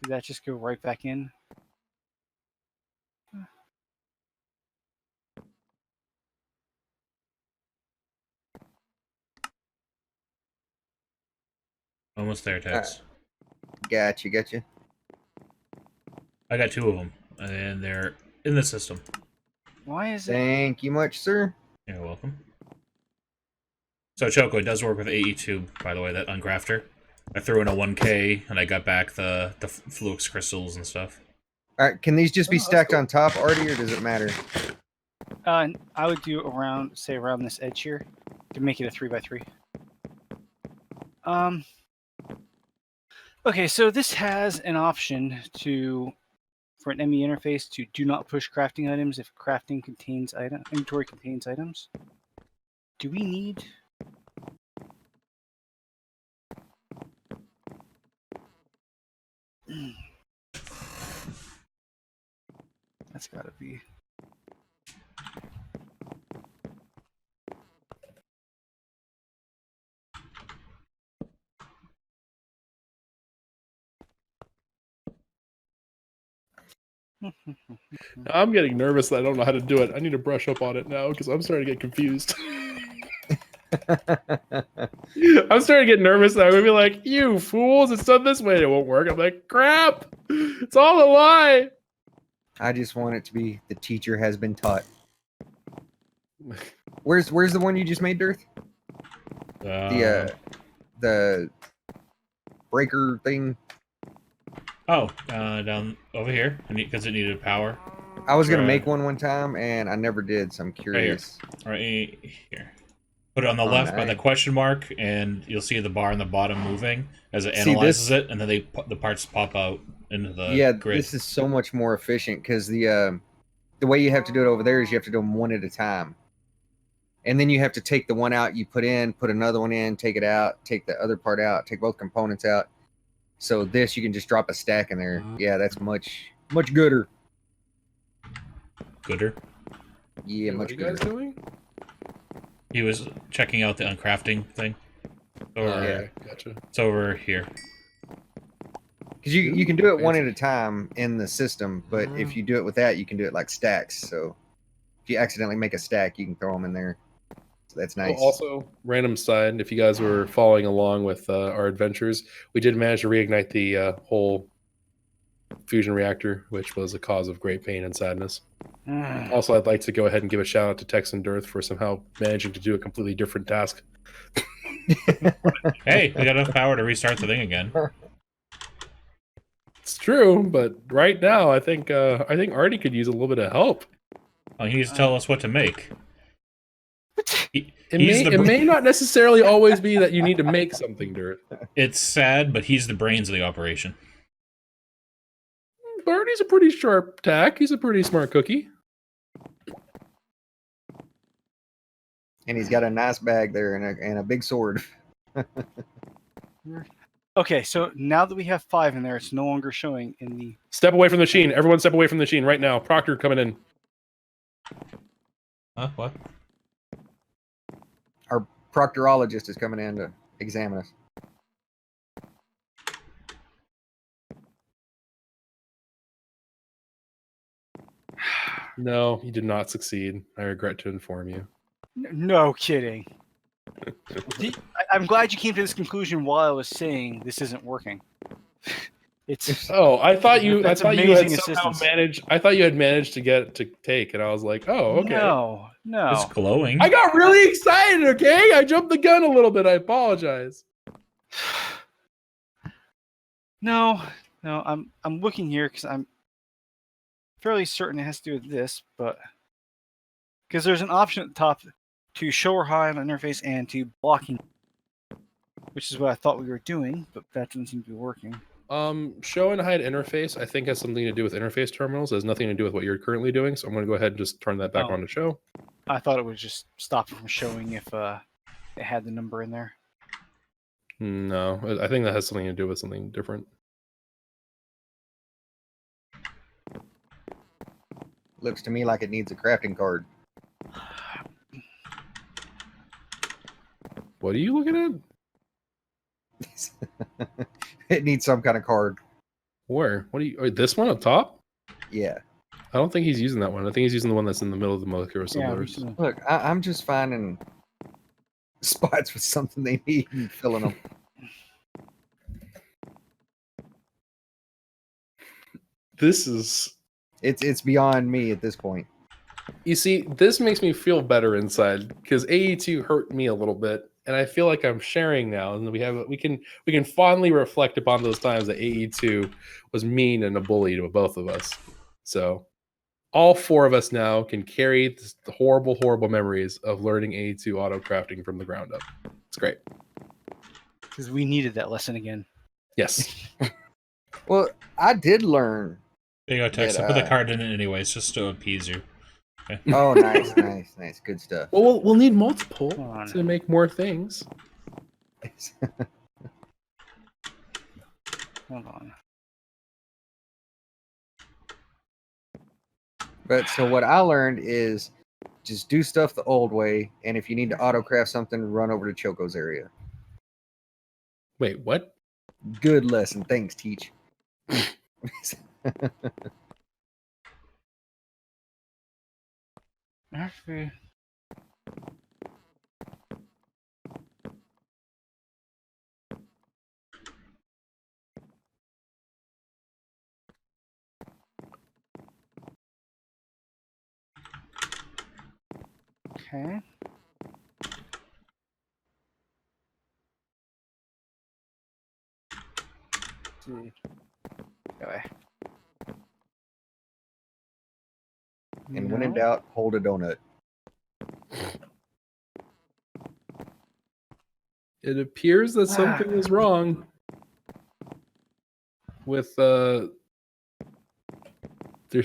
Did that just go right back in? Almost there, Tex. Gotcha. I got 2 of them, and they're in the system. Why is it? Thank you much, sir. You're welcome. So Choco, it does work with AE2, by the way, that ungrafter. I threw in a 1K, and I got back the Fluix crystals and stuff. All right, can these just be Oh, that's stacked cool. on top, Artie, or does it matter? I would do around this edge here to make it a 3x3. Okay, so this has an option for an ME interface to do not push crafting items if inventory contains items. Do we need? That's gotta be. I'm getting nervous that I don't know how to do it. I need to brush up on it now because I'm starting to get confused. I'm starting to get nervous that I'm gonna be like, "You fools! It's done this way. It won't work." I'm like, "Crap! It's all a lie." I just want it to be the teacher has been taught. Where's the one you just made, Dirth? The breaker thing. Down over here, because it needed power. I was gonna Right. make one time and I never did, so I'm curious. Right here. Put it on the Oh, left by the nice. question mark, and you'll see the bar on the bottom moving as it See, analyzes this- it, and then the parts pop out into the Yeah, grid. this is so much more efficient because the way you have to do it over there is you have to do them one at a time, and then you have to take the one out you put in, put another one in, take it out, take the other part out, take both components out. So this you can just drop a stack in there. Yeah, that's much gooder. Gooder. Yeah, What much are you guys gooder. doing? He was checking out the uncrafting thing. Or Okay, gotcha. it's over here. Because you can do it one at Fancy. a time in the system, but if you do it with that, you can do it like stacks. So if you accidentally make a stack, you can throw them in there. So that's nice. Oh, also, random side, if you guys were following along with our adventures, we did manage to reignite the whole fusion reactor, which was a cause of great pain and sadness. Also, I'd like to go ahead and give a shout out to Tex and Dirth for somehow managing to do a completely different task. Hey, we got enough power to restart the thing again. It's true, but right now, I think Artie could use a little bit of help. Oh, he needs to tell us what to make. It He's may, the it may not necessarily always be that you need to make something, Dirth. It's sad, but he's the brains of the operation. Artie's a pretty sharp tack. He's a pretty smart cookie. And he's got a nice bag there and a big sword. Okay, so now that we have 5 in there, it's no longer showing in the. Step away from the machine. Everyone step away from the machine right now. Proctor coming in. Huh? What? Our proctorologist is coming in to examine us. No, you did not succeed. I regret to inform you. No kidding. I'm glad you came to this conclusion while I was saying this isn't working. It's Oh, I thought you. That's I thought you had amazing somehow assistance. managed. I thought you had managed to get it to take, and I was like, oh, okay. No. It's glowing. I got really excited. Okay, I jumped the gun a little bit. I apologize. No. I'm looking here because I'm fairly certain it has to do with this, but because there's an option at the top to show or hide on interface and to blocking, which is what I thought we were doing, but that doesn't seem to be working. Show and hide interface, I think, has something to do with interface terminals. It has nothing to do with what you're currently doing. So I'm going to go ahead and just turn that back Oh. on to show. I thought it would just stop it from showing if it had the number in there. No, I think that has something to do with something different. Looks to me like it needs a crafting card. What are you looking at? It needs some kind of card. Where? What are you? This one up top? Yeah. I don't think he's using that one. I think he's using the one that's in the middle of the molecular assemblers. Yeah, Look, I'm just finding spots with something they need and filling them. This is. It's beyond me at this point. You see, this makes me feel better inside because AE2 hurt me a little bit, and I feel like I'm sharing now, and we can fondly reflect upon those times that AE2 was mean and a bully to both of us. So all four of us now can carry the horrible memories of learning AE2 auto crafting from the ground up. It's great. Because we needed that lesson again. Yes. Well, I did learn. There you go, Tex. That, I put the card in it anyways, just to appease you. Oh, nice, good stuff. Well, we'll need multiple Come on. to make more things. Hold on. But so what I learned is just do stuff the old way, and if you need to autocraft something, run over to Choco's area. Wait, what? Good lesson. Thanks, Teach. Actually, okay. Let's see. Anyway. And when in No. doubt, hold a donut. It appears that something is wrong with it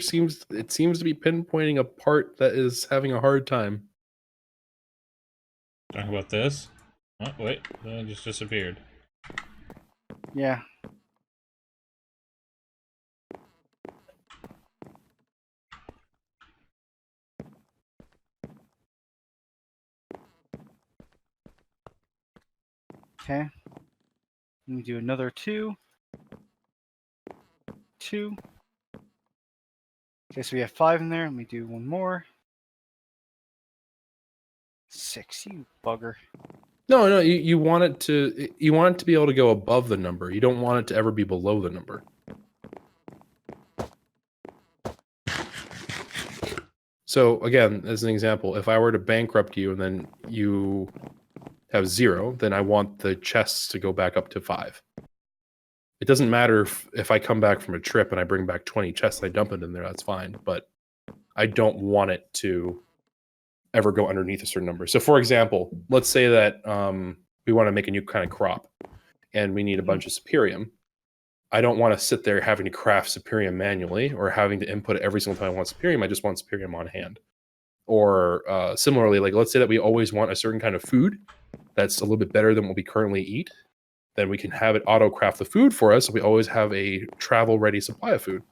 seems to be pinpointing a part that is having a hard time. Talk about this. Oh, wait. It just disappeared. Yeah. Okay. Let me do another 2. 2. Okay, so we have 5 in there. Let me do one more. 6, you bugger. No, you want it to be able to go above the number. You don't want it to ever be below the number. So again, as an example, if I were to bankrupt you and then you have 0, then I want the chests to go back up to 5. It doesn't matter if I come back from a trip and I bring back 20 chests, I dump it in there, that's fine. But I don't want it to ever go underneath a certain number. So for example, let's say that we want to make a new kind of crop and we need a bunch of Superium. I don't want to sit there having to craft Superium manually or having to input it every single time I want Superium. I just want Superium on hand. Or similarly, like let's say that we always want a certain kind of food that's a little bit better than what we currently eat. Then we can have it auto craft the food for us, so we always have a travel ready supply of food.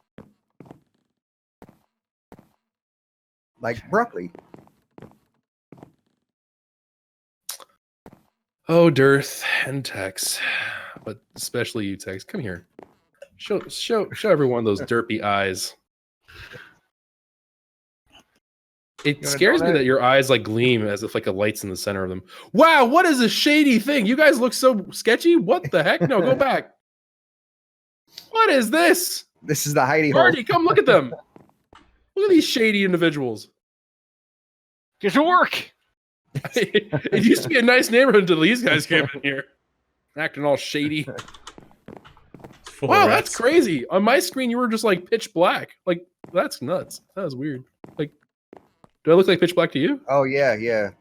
Like broccoli. Oh, Dearth and Tex, but especially you, Tex. Come here. Show everyone those derpy eyes. It scares me that your eyes like gleam as if like a light's in the center of them. Wow, what is this shady thing? You guys look so sketchy. What the heck? No, go back. What is this? This is the hidey hole. Marty, come look at them. Look at these shady individuals. Get to work! It used to be a nice neighborhood until these guys came in here. Acting all shady. Wow, that's crazy. On my screen, you were just like pitch black. Like, that's nuts. That was weird. Like, do I look like pitch black to you? Oh, yeah. Yeah,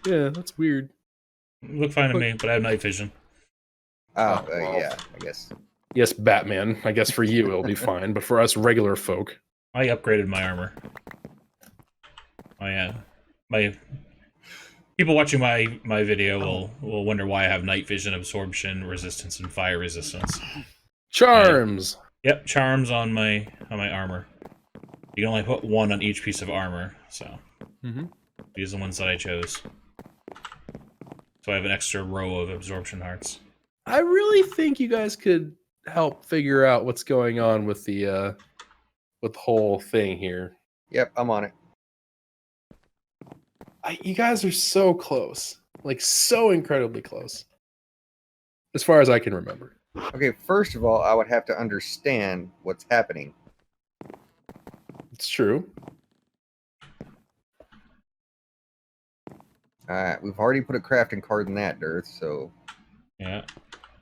that's weird. Look fine to me, but I have night vision. Oh, yeah, I guess. Yes, Batman. I guess for you it'll be fine, but for us regular folk. I upgraded my armor. Oh yeah. My people watching my video will wonder why I have night vision, absorption, resistance, and fire resistance. Charms. Yep, charms on my armor. You can only put 1 on each piece of armor, so these are the ones that I chose. So I have an extra row of absorption hearts. I really think you guys could help figure out what's going on with the whole thing here. Yep, I'm on it. You guys are so close, like so incredibly close, as far as I can remember. Okay, first of all, I would have to understand what's happening. It's true. Alright, we've already put a crafting card in that, Dearth, so... Yeah.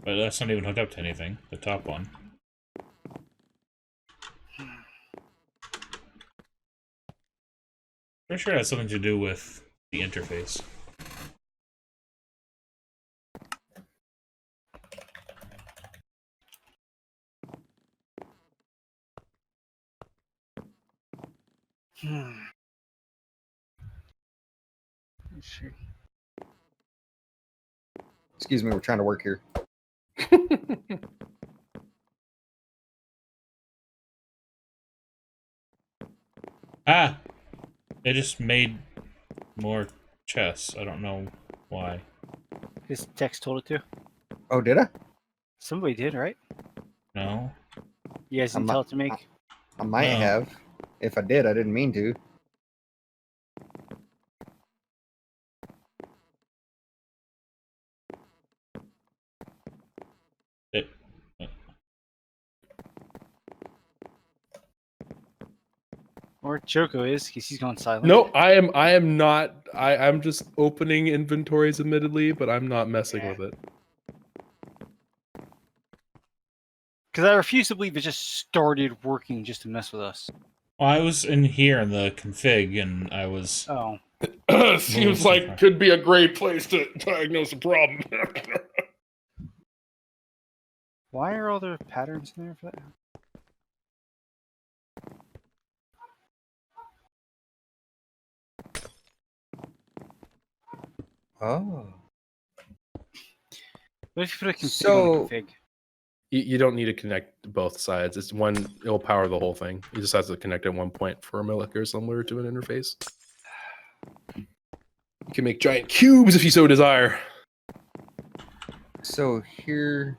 But that's not even hooked up to anything. The top one. Pretty sure it has something to do with the interface. Let's see. Excuse me, we're trying to work here. Ah! It just made more chests. I don't know why. His text told it to. Oh, did I? Somebody did, right? No? You guys didn't tell it to make. I might No. have. If I did, I didn't mean to. It... Or Choco is, because he's gone silent. No, I am not. I'm just opening inventories, admittedly, but I'm not messing with it. Because I refuse to believe it just started working just to mess with us. Well, I was in here in the config, and I was... Oh. Seems like could be a great place to diagnose a problem. Why are all the patterns in there for that? Oh. What if you put a config So- on a config? You don't need to connect both sides. It's one. It'll power the whole thing. You just have to connect at one point for a molecular similar to an interface. You can make giant cubes if you so desire. So here...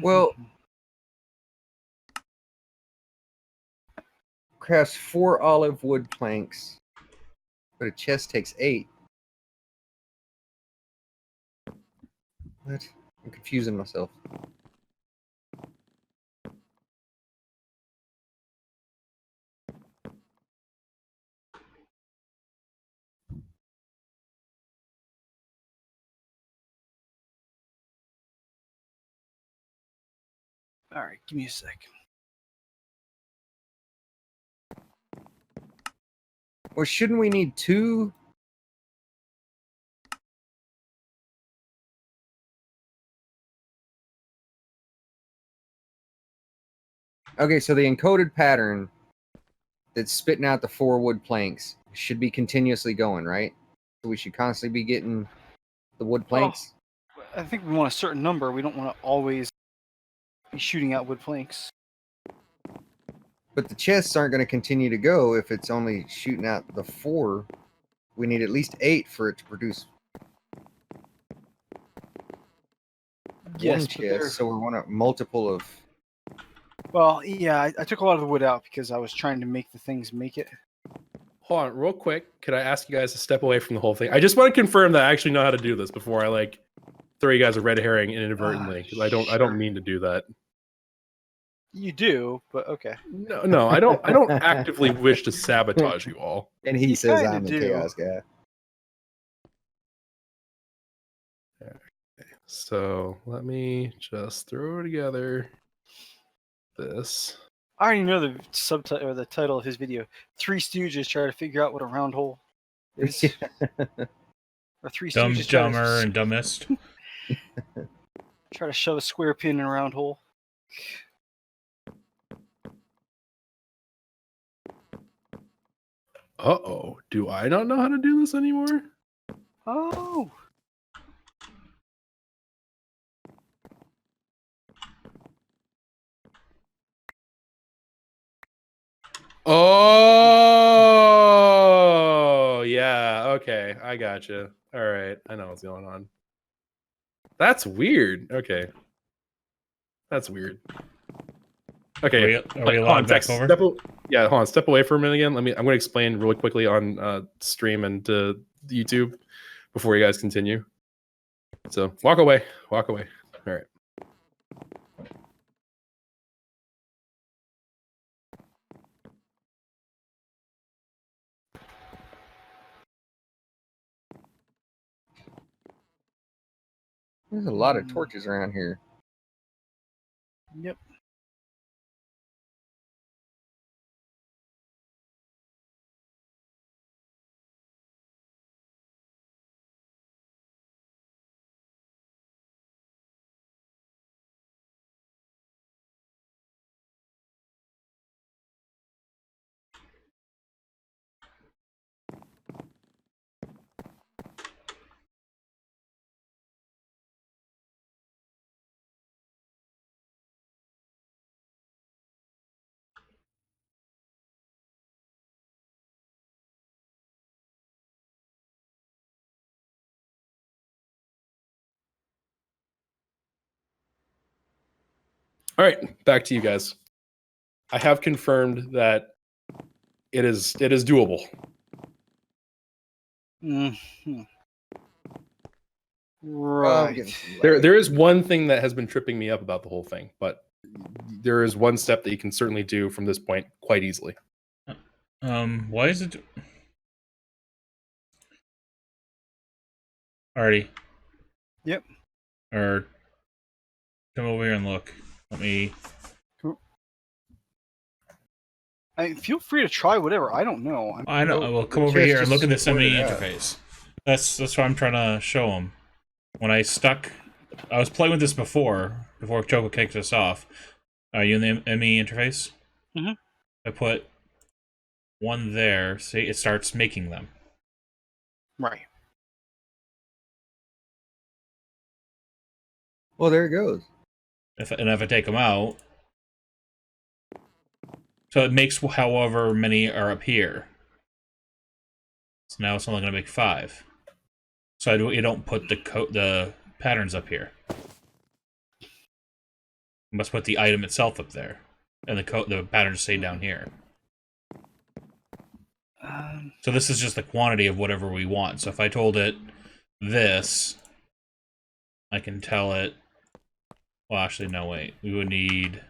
Well... crafts 4 olive wood planks, but a chest takes 8. What? I'm confusing myself. Alright, give me a sec. Well, shouldn't we need 2? Okay, so the encoded pattern that's spitting out the 4 wood planks should be continuously going, right? So we should constantly be getting the wood planks. I think we want a certain number. We don't want to always be shooting out wood planks. But the chests aren't going to continue to go if it's only shooting out the 4. We need at least 8 for it to produce one but they're- chest. So we want a multiple of... Well, yeah, I took a lot of the wood out because I was trying to make the things make it. Hold on, real quick. Could I ask you guys to step away from the whole thing? I just want to confirm that I actually know how to do this before I like throw you guys a red herring inadvertently. Because I Sure. don't mean to do that. You do, but okay. No, I don't actively wish to sabotage you all. And he You says kinda I'm the do. chaos guy. So let me just throw together this. I already know the subtitle or the title of his video. 3 Stooges try to figure out what a round hole is. Or 3 Dumb, Stooges try dumber, to, and dumbest. try to shove a square pin in a round hole. Uh-oh. Do I not know how to do this anymore? Oh. Oh, yeah. Okay, I gotcha. All right, I know what's going on. That's weird. Okay, that's weird. Okay. Are we hold on, allowed back Tex, over? hold on. Step away for a minute again. I'm going to explain really quickly on stream and YouTube before you guys continue. So walk away. Walk away. All right. There's a lot of torches around here. Yep. All right, back to you guys. I have confirmed that it is doable. Mm-hmm. Oh, I'm Right. getting some lag. There is one thing that has been tripping me up about the whole thing, but there is one step that you can certainly do from this point quite easily. Why is it? Alrighty. Yep. Or come over here and look. Let me. Feel free to try whatever. I don't know. I know. Well, come the over chest here and look at the just squirted semi out. interface. That's what I'm trying to show him. When I was playing with this before Choco kicked us off. Are you in the ME interface? Mhm. I put one there. See, it starts making them. Right. Well, there it goes. If I take them out, so it makes however many are up here. So now it's only going to make 5. So you don't put the patterns up here. You must put the item itself up there, and the patterns stay down here. So this is just the quantity of whatever we want. So if I told it this, I can tell it. Well, actually, no. Wait, we would need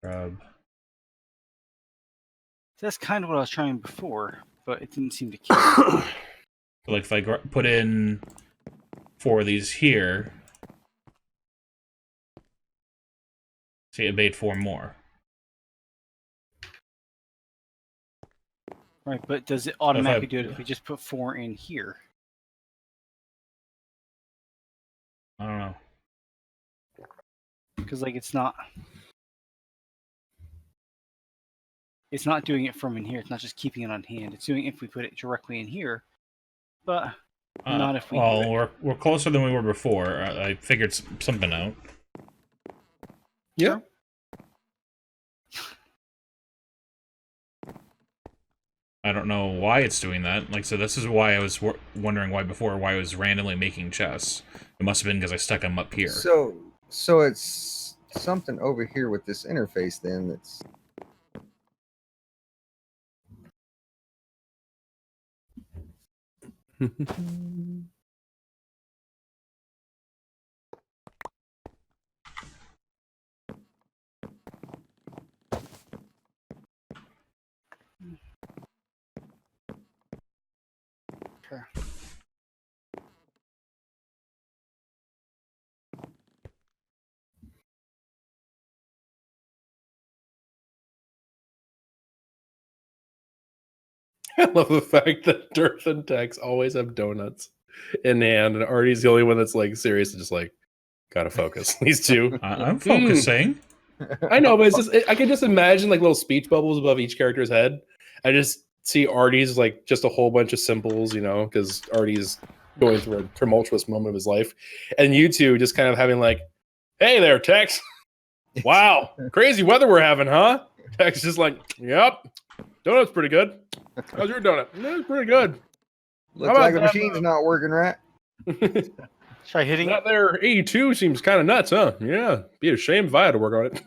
grub. That's kind of what I was trying before, but it didn't seem to care. So like if I put in 4 of these here, see, it made 4 more. Right, but does it automatically do it if we just put 4 in here? I don't know. Because like it's not doing it from in here. It's not just keeping it on hand. It's doing it if we put it directly in here, but not if we. Well, we're closer than we were before. I figured something out. Yeah. I don't know why it's doing that. Like, so this is why I was wondering why it was randomly making chests. It must have been because I stuck them up here. So it's something over here with this interface then that's. Okay. I love the fact that Dirth and Tex always have donuts in hand, and Artie's the only one that's like serious and just like gotta focus. These two. I'm focusing. I know, but it's just I can just imagine like little speech bubbles above each character's head. I just see Artie's like just a whole bunch of symbols, you know, because Artie's going through a tumultuous moment of his life, and you two just kind of having like, "Hey there, Tex! Wow, crazy weather we're having, huh?" Tex just like, "Yep, donut's pretty good. How's your donut? It's pretty good. Looks like the machine's not working right. Try hitting That there 82 seems kind of nuts, huh? Yeah, be a shame if I had to work on it."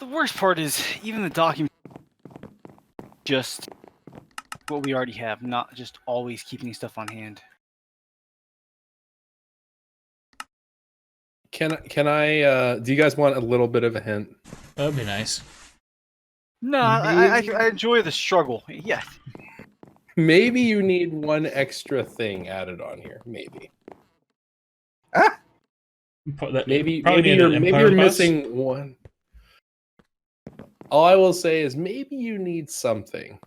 The worst part is even the document just what we already have, not just always keeping stuff on hand. Can I? Do you guys want a little bit of a hint? That'd be nice. No, I Maybe- enjoy the struggle. Yeah. Maybe you need one extra thing added on here. Maybe. Maybe you're missing one. All I will say is maybe you need something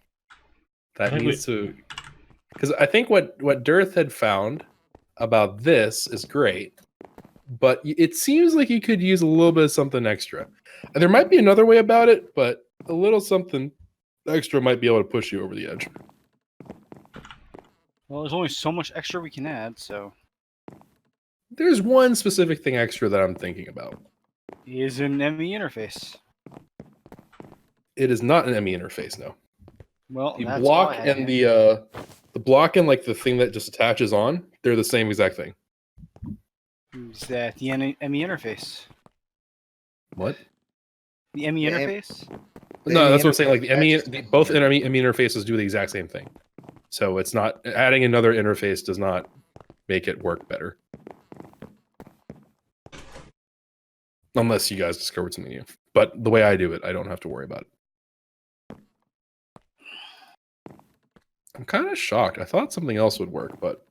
that needs to, because I think what Dearth had found about this is great, but it seems like you could use a little bit of something extra. And there might be another way about it, but a little something extra might be able to push you over the edge. Well, there's only so much extra we can add, so There's one specific thing extra that I'm thinking about. is an ME interface. It is not an ME interface, no. Well, The that's block all I and had. the block and like the thing that just attaches on, they're the same exact thing. Is that the ME interface? What? The ME Yeah, interface? No, that's what I'm saying. Like the interface ME, attaches both to ME interfaces do the exact same thing. So it's not adding another interface does not make it work better. Unless you guys discovered something new. But the way I do it, I don't have to worry about it. I'm kind of shocked. I thought something else would work, but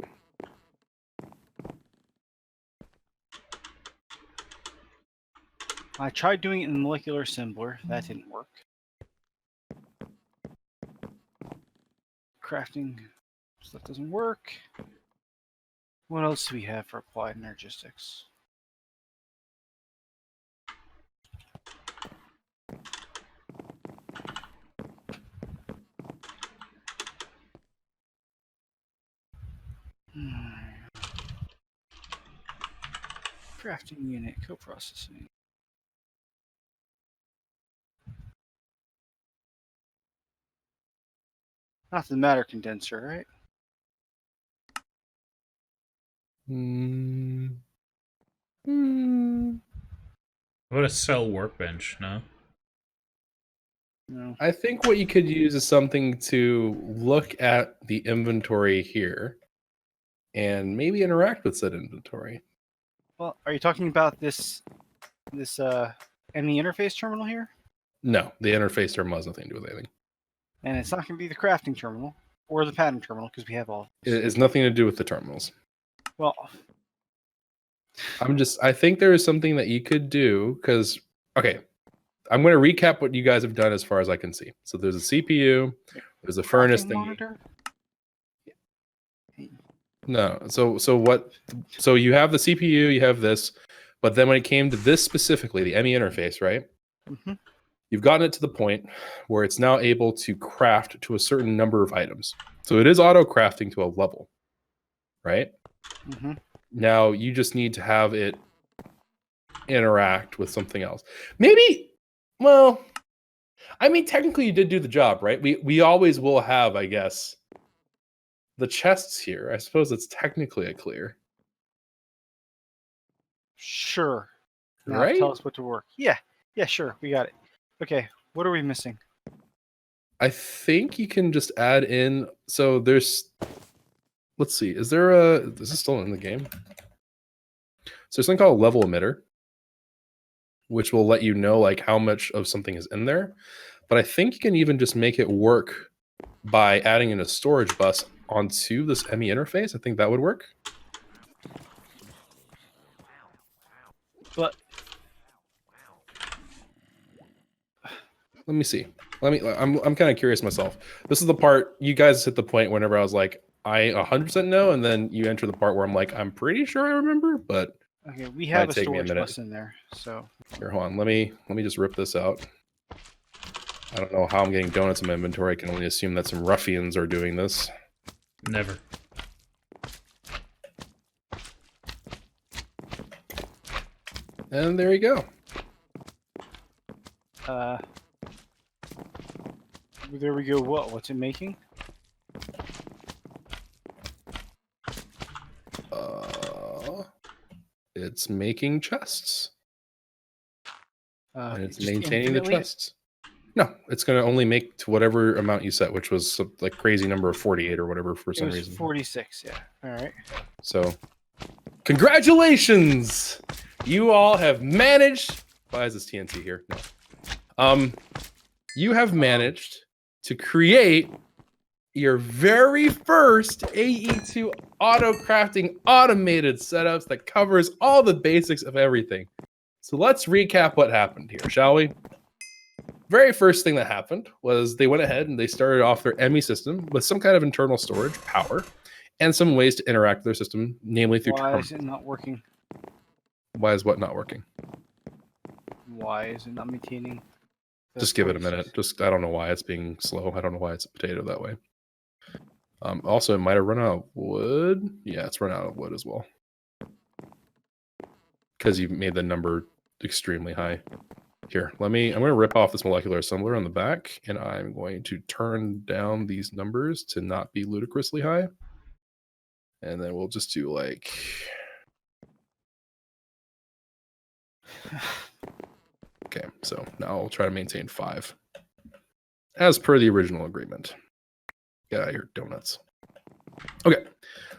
I tried doing it in molecular assembler. That didn't work. Crafting stuff doesn't work. What else do we have for applied energistics? Crafting unit, coprocessing. Not the matter condenser, right? What about a cell workbench? No. No. I think what you could use is something to look at the inventory here and maybe interact with said inventory. Well, are you talking about this ME interface terminal here? No, the interface terminal has nothing to do with anything. And it's not going to be the crafting terminal or the pattern terminal because we have all. It has nothing to do with the terminals. Well, I think there is something that you could do because, okay, I'm going to recap what you guys have done as far as I can see. So there's a CPU, there's a furnace crafting thing. monitor? No, so you have the CPU, you have this, but then when it came to this specifically, the ME interface, right? Mm-hmm. You've gotten it to the point where it's now able to craft to a certain number of items. So it is auto crafting to a level, right? Mm-hmm. Now you just need to have it interact with something else. Maybe, well, I mean, technically you did do the job, right? We always will have, I guess, the chests here. I suppose it's technically a clear. Sure. Now Right? tell us what to work. Yeah, sure. We got it. Okay, what are we missing? I think you can just add in. So there's, let's see, is this still in the game? So there's something called a level emitter, which will let you know like how much of something is in there. But I think you can even just make it work by adding in a storage bus onto this ME interface. I think that would work. But Let me see. I'm kind of curious myself. This is the part you guys hit the point whenever I was like, I 100% know, and then you enter the part where I'm like, I'm pretty sure I remember, but okay, we have a take me a storage minute. bus in there, so here, hold on. Let me just rip this out. I don't know how I'm getting donuts in my inventory. I can only assume that some ruffians are doing this. Never. And there you go. there we go. What's it making? It's making chests. and it's just maintaining the infinitely? chests. No, it's going to only make to whatever amount you set, which was some, like crazy number of 48 or whatever for It some was reason. 46. Yeah. All right. So, congratulations! You all have managed. Why is this TNT here? No. You have managed to create your very first AE2 auto crafting automated setups that covers all the basics of everything. So let's recap what happened here, shall we? Very first thing that happened was they went ahead and they started off their ME system with some kind of internal storage, power, and some ways to interact with their system, namely through Why terminals. is it not working? Why is what not working? Why is it not maintaining? Just give it a minute. I don't know why it's being slow. I don't know why it's a potato that way. Also, it might have run out of wood. Yeah, it's run out of wood as well. Because you made the number extremely high. Here, I'm going to rip off this molecular assembler on the back, and I'm going to turn down these numbers to not be ludicrously high. And then we'll just do like... Okay, so now I'll try to maintain 5. As per the original agreement. Get out of here, donuts. Okay,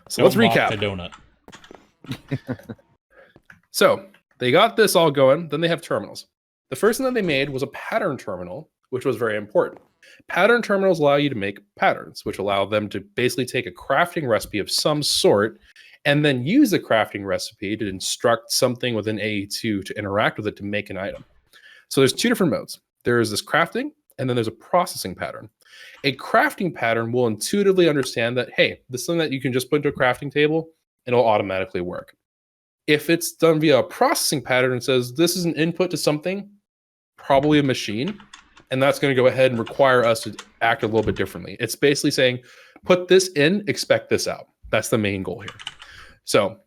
so let's recap. The donut. So they got this all going. Then they have terminals. The first thing that they made was a pattern terminal, which was very important. Pattern terminals allow you to make patterns, which allow them to basically take a crafting recipe of some sort and then use the crafting recipe to instruct something within AE2 to interact with it to make an item. So there's 2 different modes. There's this crafting, and then there's a processing pattern. A crafting pattern will intuitively understand that, hey, this is something that you can just put into a crafting table, and it'll automatically work. If it's done via a processing pattern and says this is an input to something, probably a machine, and that's going to go ahead and require us to act a little bit differently. It's basically saying, put this in, expect this out. That's the main goal here. So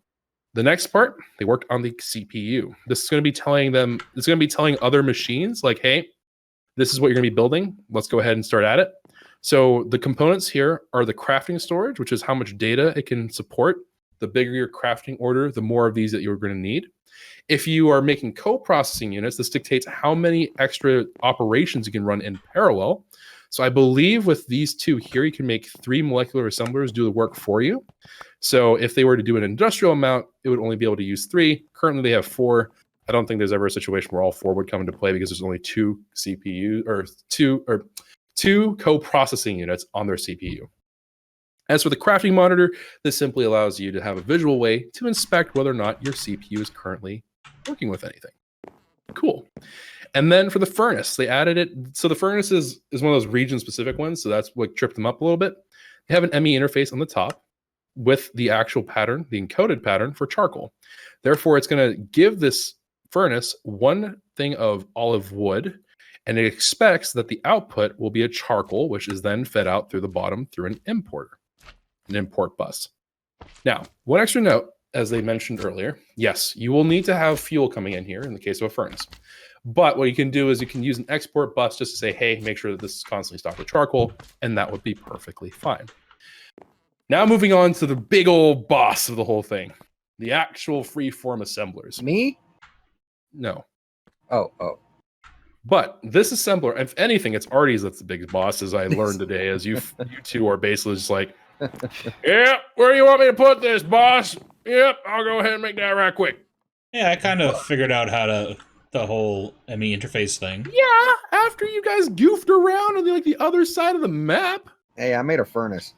the next part, they worked on the CPU. This is going to be telling them, it's going to be telling other machines like, hey, this is what you're going to be building. Let's go ahead and start at it. So the components here are the crafting storage, which is how much data it can support. The bigger your crafting order, the more of these that you're going to need. If you are making co-processing units, this dictates how many extra operations you can run in parallel. So I believe with these 2 here, you can make 3 molecular assemblers do the work for you. So if they were to do an industrial amount, it would only be able to use 3. Currently, they have 4. I don't think there's ever a situation where all 4 would come into play because there's only 2 CPU or 2 co-processing units on their CPU. As for the crafting monitor, this simply allows you to have a visual way to inspect whether or not your CPU is currently working with anything. Cool. And then for the furnace, they added it. So the furnace is one of those region-specific ones, so that's what tripped them up a little bit. They have an ME interface on the top with the actual pattern, the encoded pattern for charcoal. Therefore, it's going to give this furnace 1 thing of olive wood, and it expects that the output will be a charcoal, which is then fed out through the bottom through an importer, an import bus. Now, one extra note, as they mentioned earlier, yes, you will need to have fuel coming in here in the case of a furnace. But what you can do is you can use an export bus just to say, hey, make sure that this is constantly stocked with charcoal, and that would be perfectly fine. Now moving on to the big old boss of the whole thing, the actual freeform assemblers. Me? No. Oh. But this assembler, if anything, it's Artie's that's the biggest boss, as I learned today, as you 2 are basically just like, yep, where do you want me to put this, boss? Yep, I'll go ahead and make that right quick. Yeah, I kind of figured out how to the whole ME interface thing. Yeah, after you guys goofed around on the other side of the map. Hey, I made a furnace.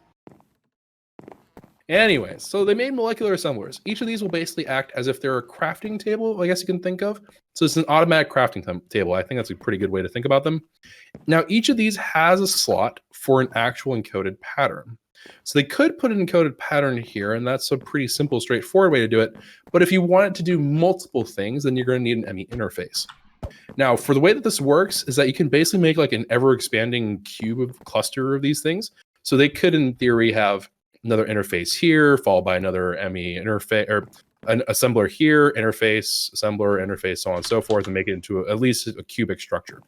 Anyways, so they made molecular assemblers. Each of these will basically act as if they're a crafting table, I guess you can think of. So it's an automatic crafting table. I think that's a pretty good way to think about them. Now, each of these has a slot for an actual encoded pattern. So they could put an encoded pattern here, and that's a pretty simple, straightforward way to do it. But if you want it to do multiple things, then you're going to need an ME interface. Now, for the way that this works is that you can basically make like an ever-expanding cube of cluster of these things. So they could, in theory, have another interface here, followed by another ME interface, or an assembler here, interface, assembler, interface, so on and so forth, and make it into at least a cubic structure.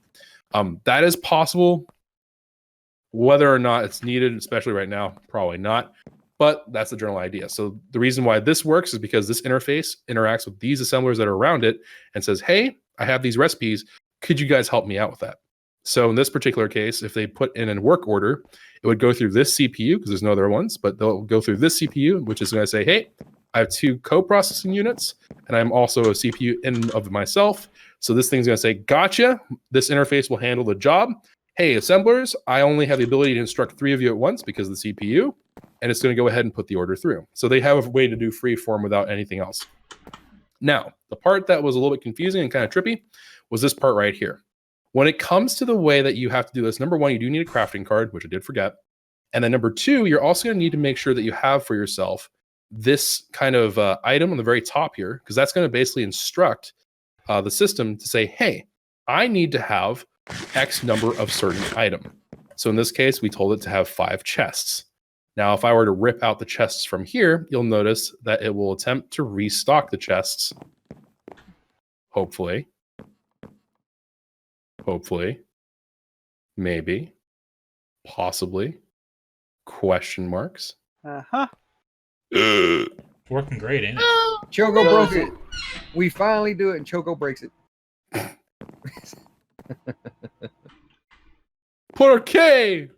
That is possible. Whether or not it's needed, especially right now, probably not. But that's the general idea. So the reason why this works is because this interface interacts with these assemblers that are around it and says, hey, I have these recipes. could you guys help me out with that? So in this particular case, if they put in a work order, it would go through this CPU because there's no other ones, but they'll go through this CPU, which is going to say, hey, I have 2 co-processing units, and I'm also a CPU in of myself. So this thing's going to say, gotcha. This interface will handle the job. Hey, assemblers, I only have the ability to instruct 3 of you at once because of the CPU, and it's going to go ahead and put the order through. So they have a way to do free form without anything else. Now, the part that was a little bit confusing and kind of trippy was this part right here. When it comes to the way that you have to do this, number 1, you do need a crafting card, which I did forget. And then number 2, you're also going to need to make sure that you have for yourself this kind of item on the very top here, because that's going to basically instruct the system to say, hey, I need to have X number of certain item. So in this case, we told it to have 5 chests. Now, if I were to rip out the chests from here, you'll notice that it will attempt to restock the chests. Hopefully. Maybe. Possibly. Question marks. Uh-huh. Working great, ain't it? Choco broke it. We finally do it, and Choco breaks it. ¿Por qué?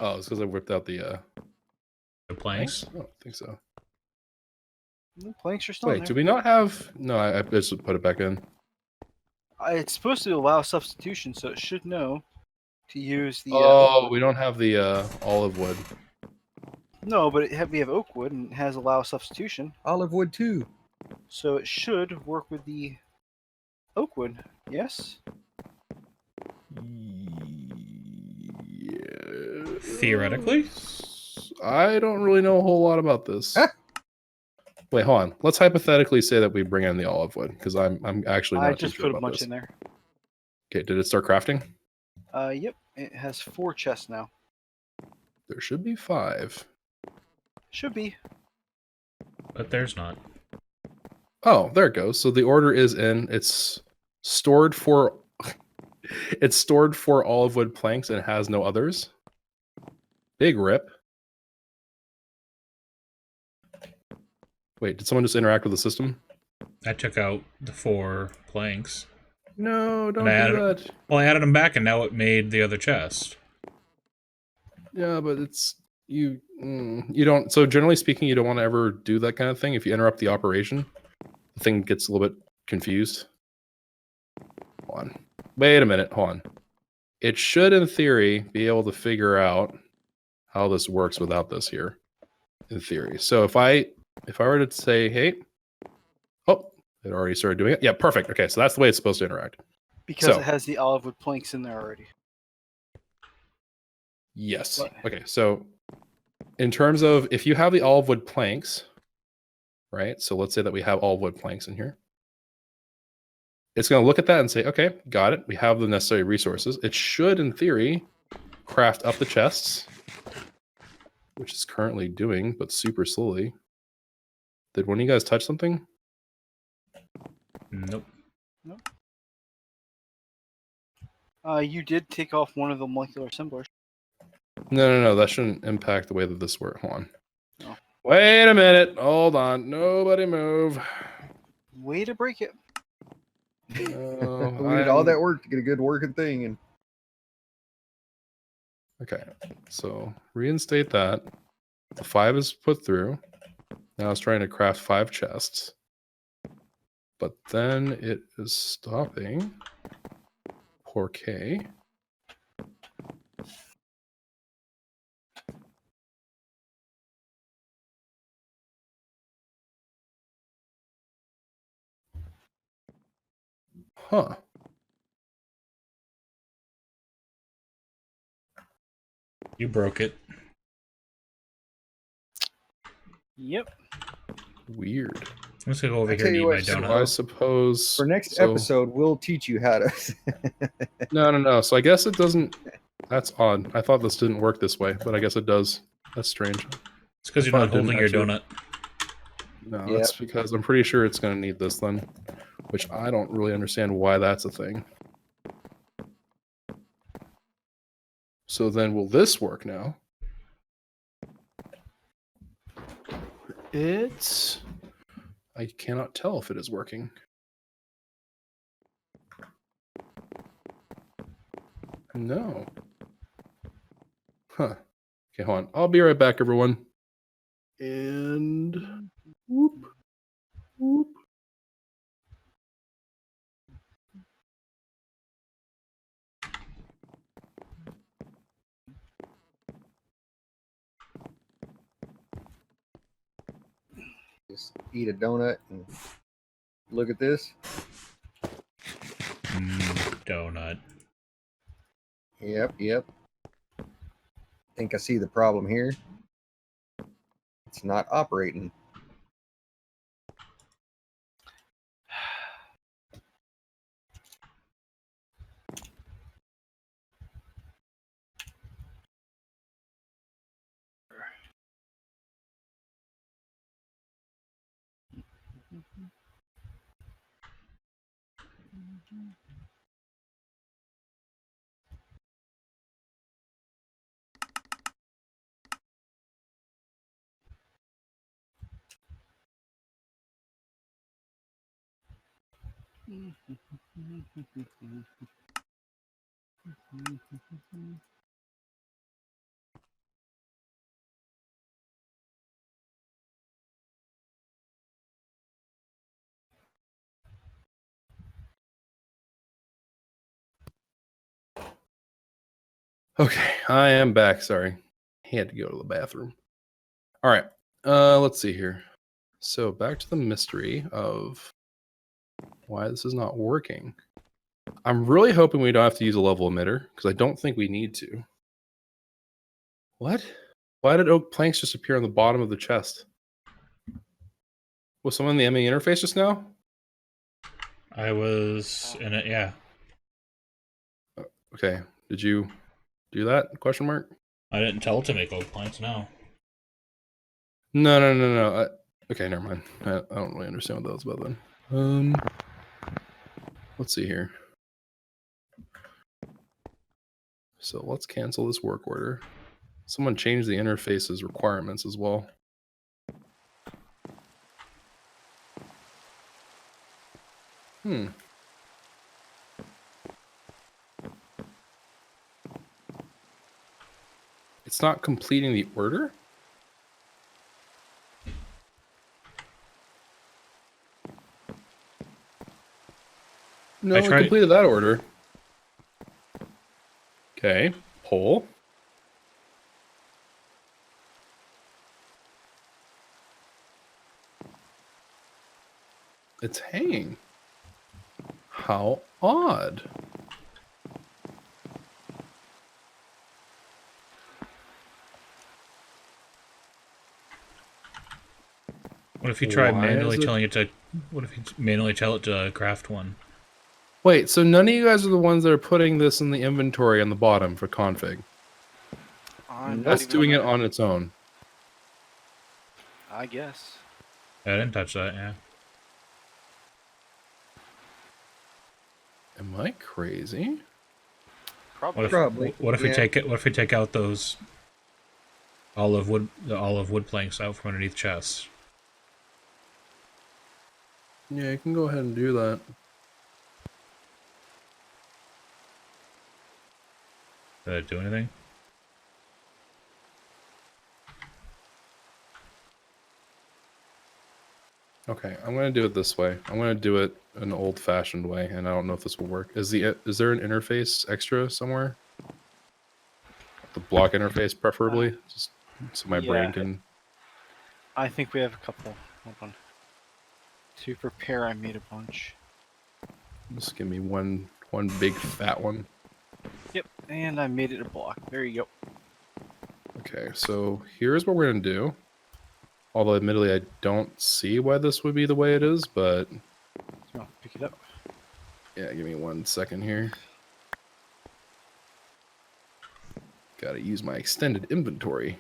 Oh, it's because I whipped out the Planks. I don't think so. The planks are still in Wait, there. do we not have? No, I just put it back in. It's supposed to allow substitution, so it should know to use the. Oh, we don't have the olive wood. No, but we have oak wood and it has allow substitution, Olive wood too. so it should work with the oak wood. Yes. Yeah. Theoretically? I don't really know a whole lot about this. Huh? Wait, hold on. Let's hypothetically say that we bring in the olive wood because I'm actually not I too just sure put a about bunch this. in there. Okay, did it start crafting? Yep. It has 4 chests now. There should be 5. Should be. But there's not. Oh, there it goes. So the order is in. It's stored for. It's stored for olive wood planks and has no others. Big rip. Wait, did someone just interact with the system? I took out the 4 planks. No, don't And I do added- that. Well, I added them back, and now it made the other chest. Yeah, but it's you. You don't. So generally speaking, you don't want to ever do that kind of thing. If you interrupt the operation, the thing gets a little bit confused. Hold on. Wait a minute. Hold on. It should, in theory, be able to figure out how this works without this here. In theory. So if I were to say, hey, oh, it already started doing it. Yeah, perfect. Okay, so that's the way it's supposed to interact. Because So- it has the olive wood planks in there already. Yes. What? Okay, so in terms of if you have the olive wood planks, right? So let's say that we have olive wood planks in here. It's going to look at that and say, okay, got it. We have the necessary resources. It should, in theory, craft up the chests, which is currently doing, but super slowly. Did one of you guys touch something? Nope. You did take off one of the molecular assemblers. No. That shouldn't impact the way that this works. Hold on. Oh. Wait a minute. Hold on. Nobody move. Way to break it. No, We did all that work to get a good working thing, and Okay, so reinstate that. The 5 is put through. Now it's trying to craft 5 chests. But then it is stopping. Poor K. Huh. You broke it. Yep. Weird. I'm just gonna go over I here tell and you eat what, my So donut. I suppose for next so- episode, we'll teach you how to. No. So I guess it doesn't. That's odd. I thought this didn't work this way, but I guess it does. That's strange. It's because you're thought not it didn't holding your actually- donut. No, Yep. that's because I'm pretty sure it's going to need this then, which I don't really understand why that's a thing. So then will this work now? I cannot tell if it is working. No. Huh. Okay, hold on. I'll be right back, everyone. And whoop, whoop. Just eat a donut and look at this. Donut. Yep. Think I see the problem here. It's not operating. Okay, I am back. Sorry. I had to go to the bathroom. All right. Let's see here. So back to the mystery of why this is not working. I'm really hoping we don't have to use a level emitter because I don't think we need to. What? Why did oak planks just appear on the bottom of the chest? Was someone in the ME interface just now? I was in it, yeah. Okay. Did you do that? Question mark. I didn't tell it to make oak planks, no. No. Okay, never mind. I don't really understand what that was about then. Let's see here. So let's cancel this work order. Someone changed the interface's requirements as well. It's not completing the order? No, I we tried- completed that order. Okay, pull. It's hanging. How odd. What if you try Why manually is it- telling it to... What if you manually tell it to craft one? Wait, so none of you guys are the ones that are putting this in the inventory on the bottom for config. I'm not That's even doing it that. on its own. I guess. I didn't touch that, yeah. Am I crazy? Probably. Probably. What if we Yeah. take out those the olive wood planks out from underneath chests? Yeah, you can go ahead and do that. Did it do anything? Okay, I'm gonna do it this way. I'm gonna do it an old-fashioned way, and I don't know if this will work. Is there an interface extra somewhere? The block interface, preferably, just so my brain Yeah. can. I think we have a couple. Hold on. To prepare, I made a bunch. Just give me one big fat one. Yep, and I made it a block. There you go. Okay, so here's what we're gonna do. Although admittedly, I don't see why this would be the way it is, but So I'll pick it up. yeah, give me 1 second here. Gotta use my extended inventory.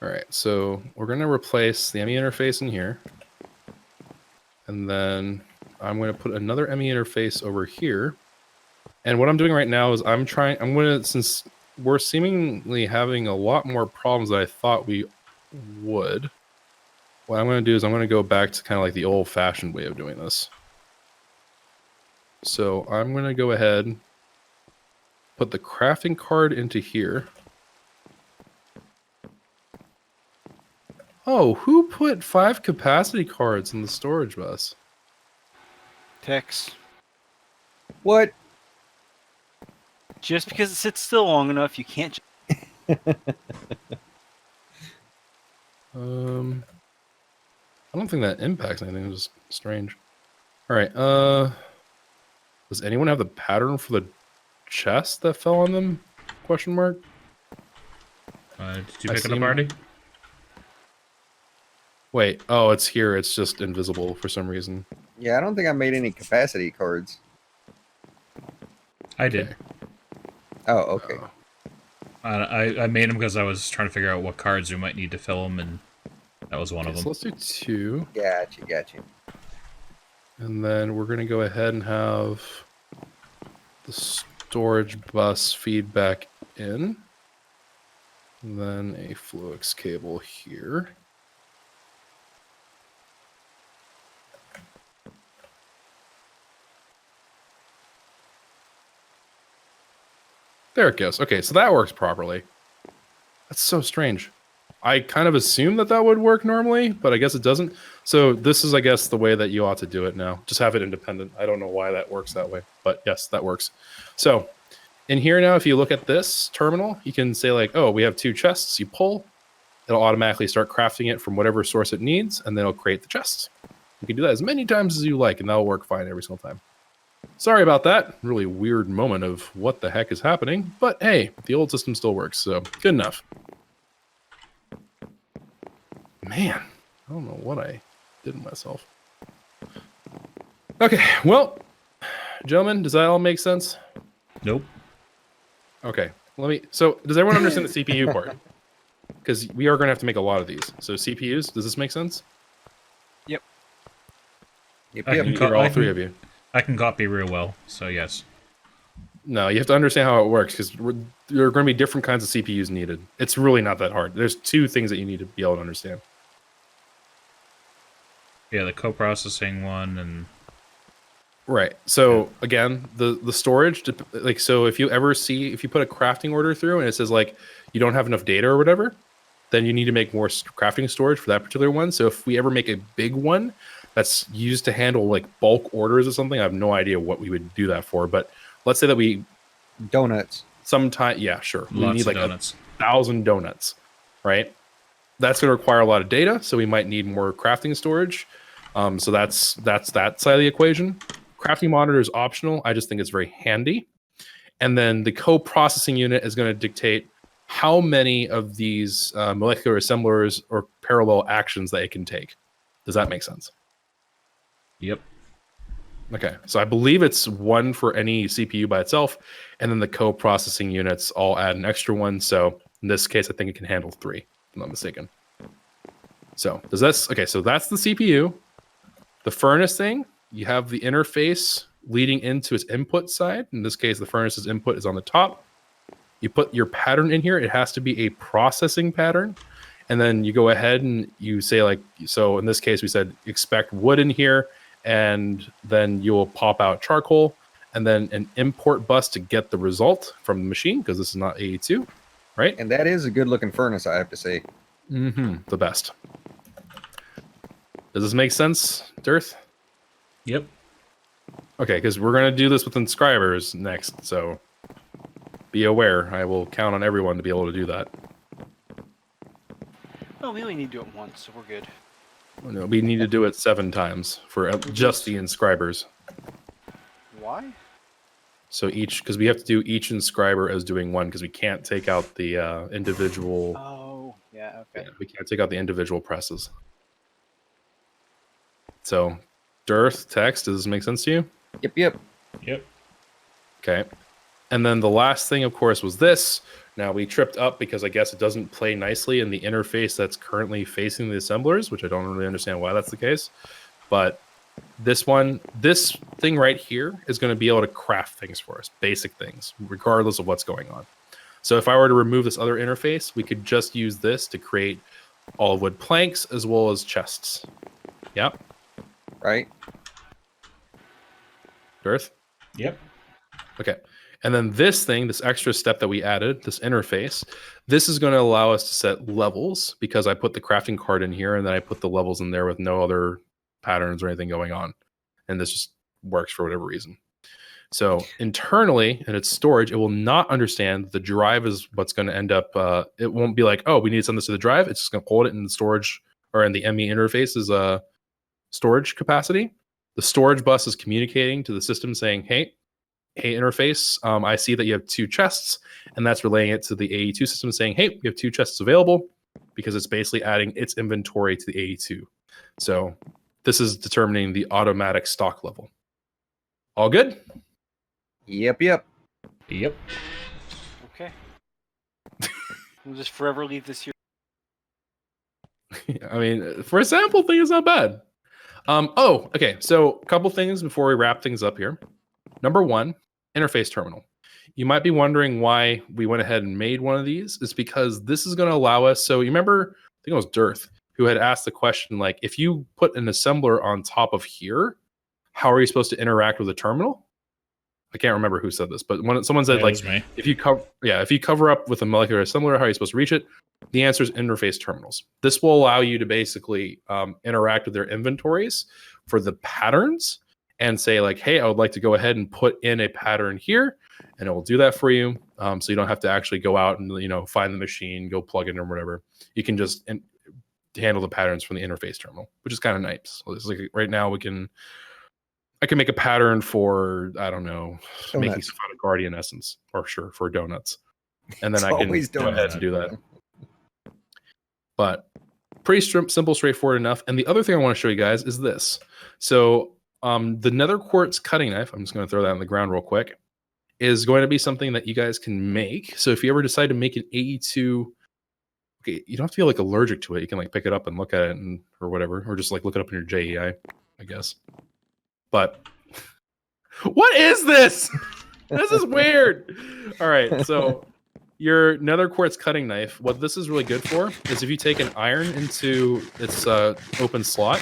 All right, so we're gonna replace the ME interface in here. And then I'm gonna put another ME interface over here. And what I'm doing right now is since we're seemingly having a lot more problems than I thought we would, what I'm gonna do is I'm gonna go back to kind of like the old fashioned way of doing this. So I'm gonna go ahead put the crafting card into here. Oh, who put 5 capacity cards in the storage bus? Tex. What? Just because it sits still long enough, you can't. I don't think that impacts anything. It's just strange. All right. Does anyone have the pattern for the chest that fell on them? Question mark. Did you I pick it up seem- already? Wait. Oh, it's here. It's just invisible for some reason. Yeah, I don't think I made any capacity cards. I did. Oh, okay. I made them because I was trying to figure out what cards we might need to fill them, and that was one of So them. let's do 2. Gotcha. And then we're going to go ahead and have the storage bus feed back in. And then a Fluix cable here. There it goes. Okay, so that works properly. That's so strange. I kind of assumed that that would work normally, but I guess it doesn't. So this is, I guess, the way that you ought to do it now. Just have it independent. I don't know why that works that way, but yes, that works. So in here now, if you look at this terminal, you can say like, oh, we have 2 chests. You pull, it'll automatically start crafting it from whatever source it needs, and then it'll create the chests. You can do that as many times as you like, and that'll work fine every single time. Sorry about that. Really weird moment of what the heck is happening, but hey, the old system still works, so good enough. Man, I don't know what I did to myself. Okay, well, gentlemen, does that all make sense? Nope. Okay, so does everyone understand the CPU part? Because we are going to have to make a lot of these. So CPUs, does this make sense? Yep. I You can hear all 3 of you. I can copy real well, so yes. No, you have to understand how it works because there are going to be different kinds of CPUs needed. It's really not that hard. There's 2 things that you need to be able to understand. Yeah, the co-processing one and Right. So again, the storage, like, so if you put a crafting order through and it says like you don't have enough data or whatever, then you need to make more crafting storage for that particular one. So if we ever make a big one that's used to handle like bulk orders or something, I have no idea what we would do that for. But let's say that we Donuts. yeah, sure. We lots need of like donuts. 1,000 donuts, right? That's going to require a lot of data, so we might need more crafting storage. So that's that side of the equation. Crafting monitor is optional. I just think it's very handy. And then the co-processing unit is going to dictate how many of these molecular assemblers or parallel actions that it can take. Does that make sense? Yep. Okay, so I believe it's 1 for any CPU by itself, and then the co-processing units all add an extra 1. So in this case, I think it can handle 3, if I'm not mistaken. So does this? Okay, so that's the CPU. The furnace thing, you have the interface leading into its input side. In this case, the furnace's input is on the top. You put your pattern in here. It has to be a processing pattern. And then you go ahead and you say like, so in this case, we said expect wood in here. And then you'll pop out charcoal and then an import bus to get the result from the machine because this is not 82, right? And that is a good looking furnace, I have to say. The best. Does this make sense, Dearth? Yep. Okay, because we're going to do this with inscribers next, so be aware. I will count on everyone to be able to do that. Well, we only need to do it once, so we're good. No, we need to do it 7 times for just the inscribers. Why? So because we have to do each inscriber as doing 1, because we can't take out the individual. Oh, yeah, okay. We can't take out the individual presses. So, Dearth, text, does this make sense to you? Yep. Okay. And then the last thing, of course, was this. Now, we tripped up because I guess it doesn't play nicely in the interface that's currently facing the assemblers, which I don't really understand why that's the case. But this thing right here is going to be able to craft things for us, basic things, regardless of what's going on. So if I were to remove this other interface, we could just use this to create all wood planks as well as chests. Yep. Right. Earth? Yep. Okay. And then this thing, this extra step that we added, this interface, this is going to allow us to set levels because I put the crafting card in here and then I put the levels in there with no other patterns or anything going on. And this just works for whatever reason. So internally in its storage, it will not understand the drive is what's going to end up. It won't be like, oh, we need to send this to the drive. It's just going to hold it in the storage or in the ME interface's storage capacity. The storage bus is communicating to the system saying, hey interface, I see that you have 2 chests, and that's relaying it to the AE2 system saying, hey, we have 2 chests available, because it's basically adding its inventory to the AE2. So this is determining the automatic stock level. All good? Yep. Okay. We'll just forever leave this here. I mean, for a sample thing, it's not bad. Okay. So a couple things before we wrap things up here. Number 1, interface terminal. You might be wondering why we went ahead and made one of these. It's because this is going to allow us. So you remember, I think it was Dearth who had asked the question, like, if you put an assembler on top of here, how are you supposed to interact with the terminal? I can't remember who said this, but when someone said, That like, was me. if you cover up with a molecular assembler, how are you supposed to reach it? The answer is interface terminals. This will allow you to basically interact with their inventories for the patterns and say, like, hey, I would like to go ahead and put in a pattern here, and it will do that for you. So you don't have to actually go out and find the machine, go plug it in or whatever. You can just handle the patterns from the interface terminal, which is kind of nice. So it's like right now I can make a pattern for, I don't know, making Donuts. some out of Guardian Essence, or sure, for donuts. And then It's I can always go ahead donuts. and do that. But pretty simple, straightforward enough. And the other thing I want to show you guys is this. So the nether quartz cutting knife, I'm just going to throw that on the ground real quick, is going to be something that you guys can make. So if you ever decide to make an AE2, okay, you don't have to feel like allergic to it. You can like pick it up and look at it or whatever, or just like look it up in your JEI, I guess. But what is this? This is weird. All right, so your nether quartz cutting knife, what this is really good for is if you take an iron into its open slot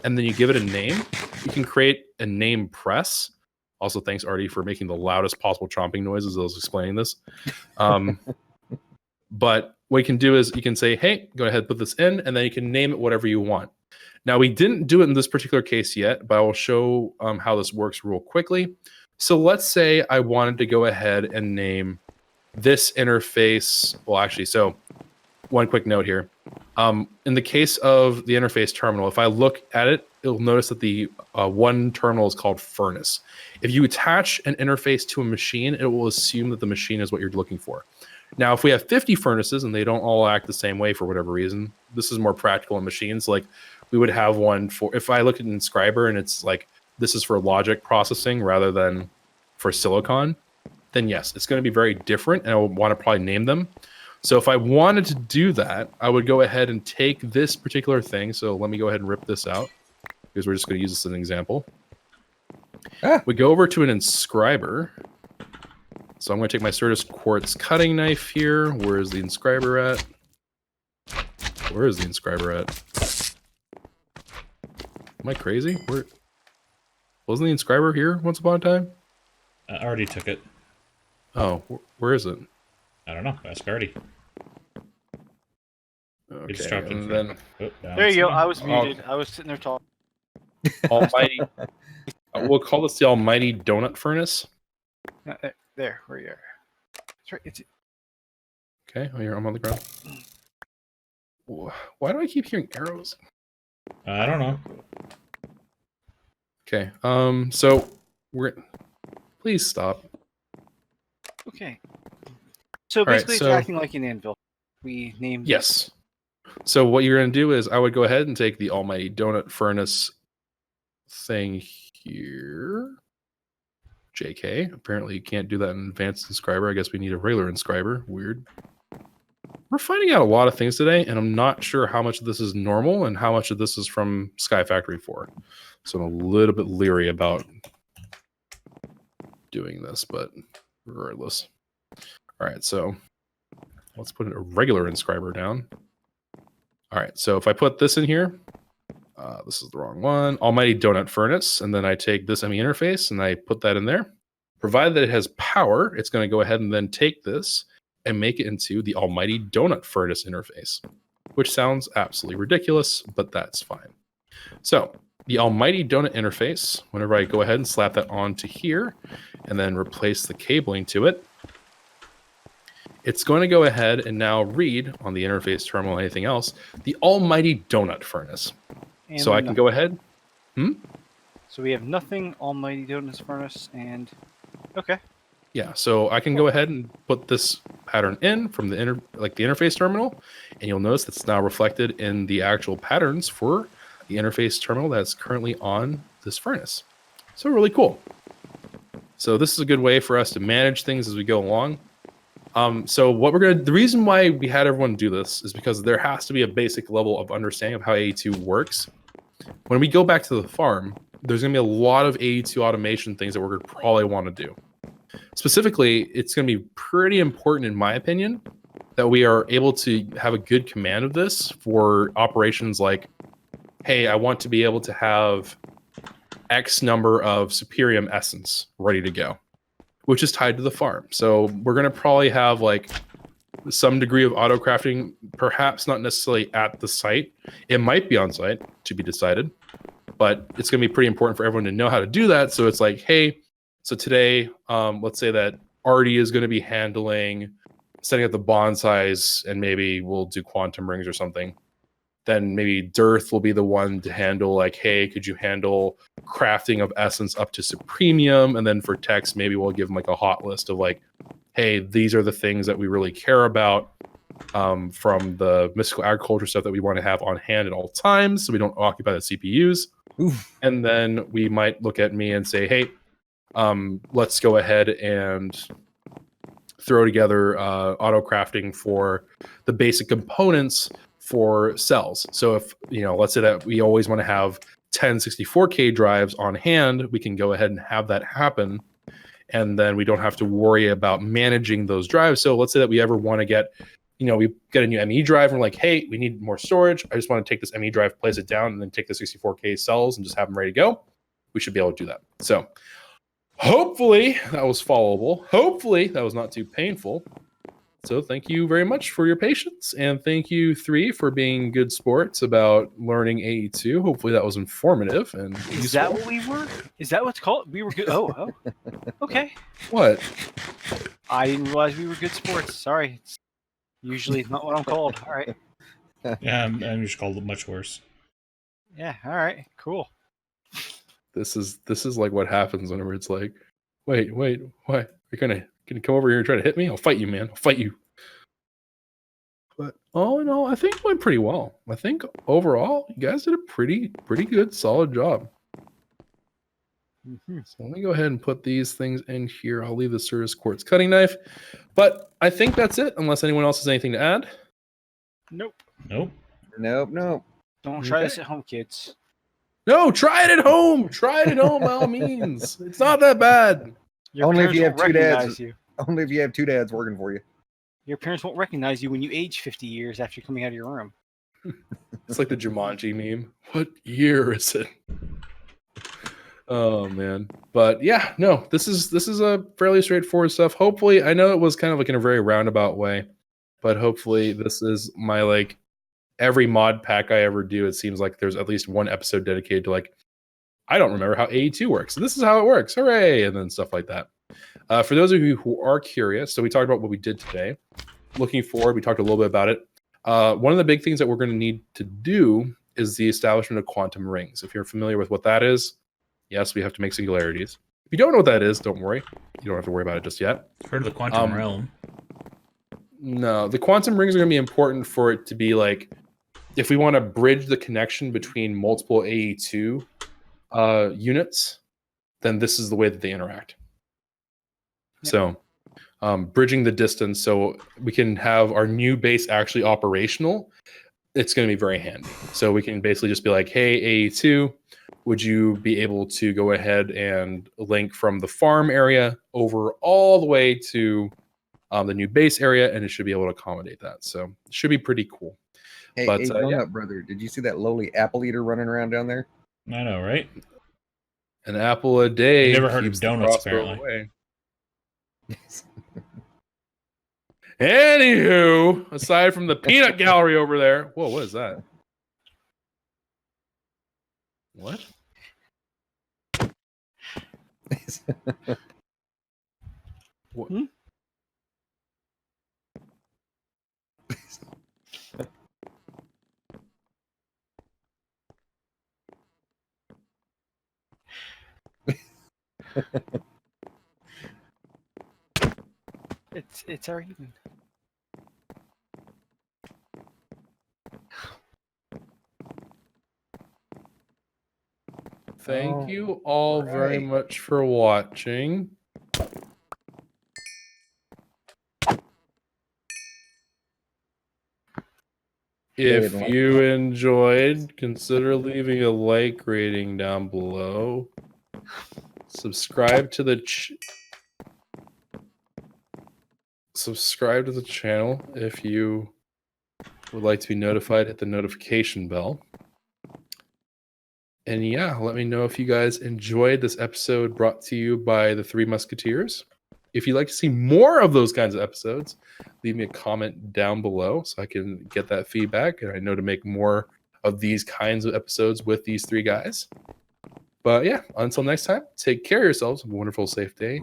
and then you give it a name, you can create a name press. Also, thanks, Artie, for making the loudest possible chomping noises as I was explaining this. But what you can do is you can say, hey, go ahead, put this in, and then you can name it whatever you want. Now, we didn't do it in this particular case yet, but I will show how this works real quickly. So let's say I wanted to go ahead and name this interface. Well, actually, so one quick note here. In the case of the interface terminal, if I look at it, you'll notice that the one terminal is called furnace. If you attach an interface to a machine, it will assume that the machine is what you're looking for. Now, if we have 50 furnaces and they don't all act the same way for whatever reason, this is more practical in machines. Like we would have one for, if I look at an inscriber and it's like, this is for logic processing rather than for silicon, then yes, it's going to be very different and I would want to probably name them. So if I wanted to do that, I would go ahead and take this particular thing. So let me go ahead and rip this out because we're just going to use this as an example. We go over to an inscriber. So I'm going to take my Certus quartz cutting knife here. Where is the inscriber at? Where is the inscriber at? Am I crazy? Where wasn't the inscriber here once upon a time? I already took it. Oh, where is it? I don't know. Ask Artie. Okay, It's dropped in and front. then There you go. I was Oh. muted. I was sitting there talking. Almighty. We'll call this the Almighty Donut Furnace. There, where you are. That's right. It's Okay, oh, here I'm on the ground. Why do I keep hearing arrows? I don't know. Okay, so please stop. okay. So All right, basically, so- it's acting like an anvil. We named Yes. So what you're going to do is I would go ahead and take the Almighty Donut Furnace thing here. JK. Apparently you can't do that in advanced inscriber. I guess we need a regular inscriber. Weird. We're finding out a lot of things today, and I'm not sure how much of this is normal and how much of this is from Sky Factory 4. So I'm a little bit leery about doing this, but regardless. All right, so let's put a regular inscriber down. All right, so if I put this in here, this is the wrong one. Almighty Donut Furnace, and then I take this ME interface and I put that in there. Provided that it has power, it's going to go ahead and then take this and make it into the almighty donut furnace interface, which sounds absolutely ridiculous, but that's fine. So the almighty donut interface, whenever I go ahead and slap that onto here and then replace the cabling to it, it's going to go ahead and now read on the interface terminal, anything else, the almighty donut furnace. And So I can go ahead. So we have nothing, almighty donut furnace, and okay. Yeah, so I can go ahead and put this pattern in from the interface terminal, and you'll notice that's now reflected in the actual patterns for the interface terminal that's currently on this furnace. So really cool. So this is a good way for us to manage things as we go along. So the reason why we had everyone do this is because there has to be a basic level of understanding of how AE2 works. When we go back to the farm, there's going to be a lot of AE2 automation things that we're going to probably want to do. Specifically, it's going to be pretty important, in my opinion, that we are able to have a good command of this for operations like, hey, I want to be able to have X number of Superium Essence ready to go, which is tied to the farm. So we're going to probably have like some degree of auto crafting, perhaps not necessarily at the site. It might be on site, to be decided, but it's going to be pretty important for everyone to know how to do that. So it's like, hey, so today, let's say that Artie is going to be handling setting up the bonsais, and maybe we'll do quantum rings or something. Then maybe Dearth will be the one to handle like, hey, could you handle crafting of essence up to Supremium? And then for Tex, maybe we'll give them like a hot list of like, hey, these are the things that we really care about from the mystical agriculture stuff that we want to have on hand at all times, so we don't occupy the CPUs. Oof. And then we might look at me and say, hey, let's go ahead and throw together auto crafting for the basic components for cells. So if, let's say that we always want to have 10 64K drives on hand, we can go ahead and have that happen. And then we don't have to worry about managing those drives. So let's say that we ever want to get, we get a new ME drive and we're like, hey, we need more storage. I just want to take this ME drive, place it down, and then take the 64K cells and just have them ready to go. We should be able to do that. So hopefully that was followable. Hopefully that was not too painful. So thank you very much for your patience, and thank you 3 for being good sports about learning AE2. Hopefully that was informative and Is useful. that what we were? Is that what's called? We were good. Oh, okay. What? I didn't realize we were good sports. Sorry. It's usually not what I'm called. All right. Yeah, I'm just called much worse. Yeah. All right. Cool. This is like what happens whenever it's like, wait, what? You're gonna come over here and try to hit me? I'll fight you, man. I'll fight you. But all in all, I think it went pretty well. I think overall, you guys did a pretty good, solid job. Mm-hmm. So let me go ahead and put these things in here. I'll leave the Cirrus Quartz cutting knife. But I think that's it, unless anyone else has anything to add. Nope. Nope. Nope. Don't try Okay. this at home, kids. No, try it at home. Try it at home by all means. It's not that bad. Your Only if parents you have won't 2 dads. recognize you. Only if you have 2 dads working for you. Your parents won't recognize you when you age 50 years after coming out of your room. It's like the Jumanji meme. What year is it? Oh man. But yeah, no, this is a fairly straightforward stuff. Hopefully, I know it was kind of like in a very roundabout way, but hopefully this is my like every mod pack I ever do, it seems like there's at least one episode dedicated to like, I don't remember how AE2 works. This is how it works. Hooray! And then stuff like that. For those of you who are curious, so we talked about what we did today. Looking forward, we talked a little bit about it. One of the big things that we're going to need to do is the establishment of quantum rings. If you're familiar with what that is, yes, we have to make singularities. If you don't know what that is, don't worry. You don't have to worry about it just yet. Heard of the quantum realm. No, the quantum rings are going to be important for it to be like, if we want to bridge the connection between multiple AE2 units, then this is the way that they interact. Yep. So bridging the distance so we can have our new base actually operational, it's going to be very handy. So we can basically just be like, hey, AE2, would you be able to go ahead and link from the farm area over all the way to the new base area, and it should be able to accommodate that. So it should be pretty cool. Hey, But, Donut yeah. Brother, did you see that lowly apple eater running around down there? I know, right? An apple a day. I never heard of keeps the donuts, crossbow apparently. away. Anywho, aside from the peanut gallery over there, whoa, what is that? What? What? Hmm? It's our evening. Thank you all very right. much for watching. If David, you enjoyed, consider leaving a like rating down below. Subscribe to the channel if you would like to be notified. Hit the notification bell. And yeah, let me know if you guys enjoyed this episode brought to you by the Three Musketeers. If you'd like to see more of those kinds of episodes, leave me a comment down below so I can get that feedback. And I know to make more of these kinds of episodes with these three guys. But yeah, until next time, take care of yourselves. Have a wonderful, safe day.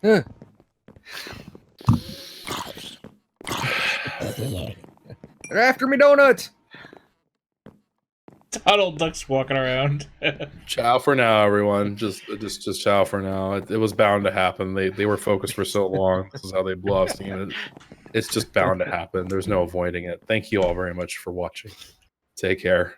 They're after me, donuts. Donald Duck's walking around. Ciao for now, everyone. Just ciao for now. It was bound to happen. They were focused for so long. This is how they blow off steam. It's just bound to happen. There's no avoiding it. Thank you all very much for watching. Take care.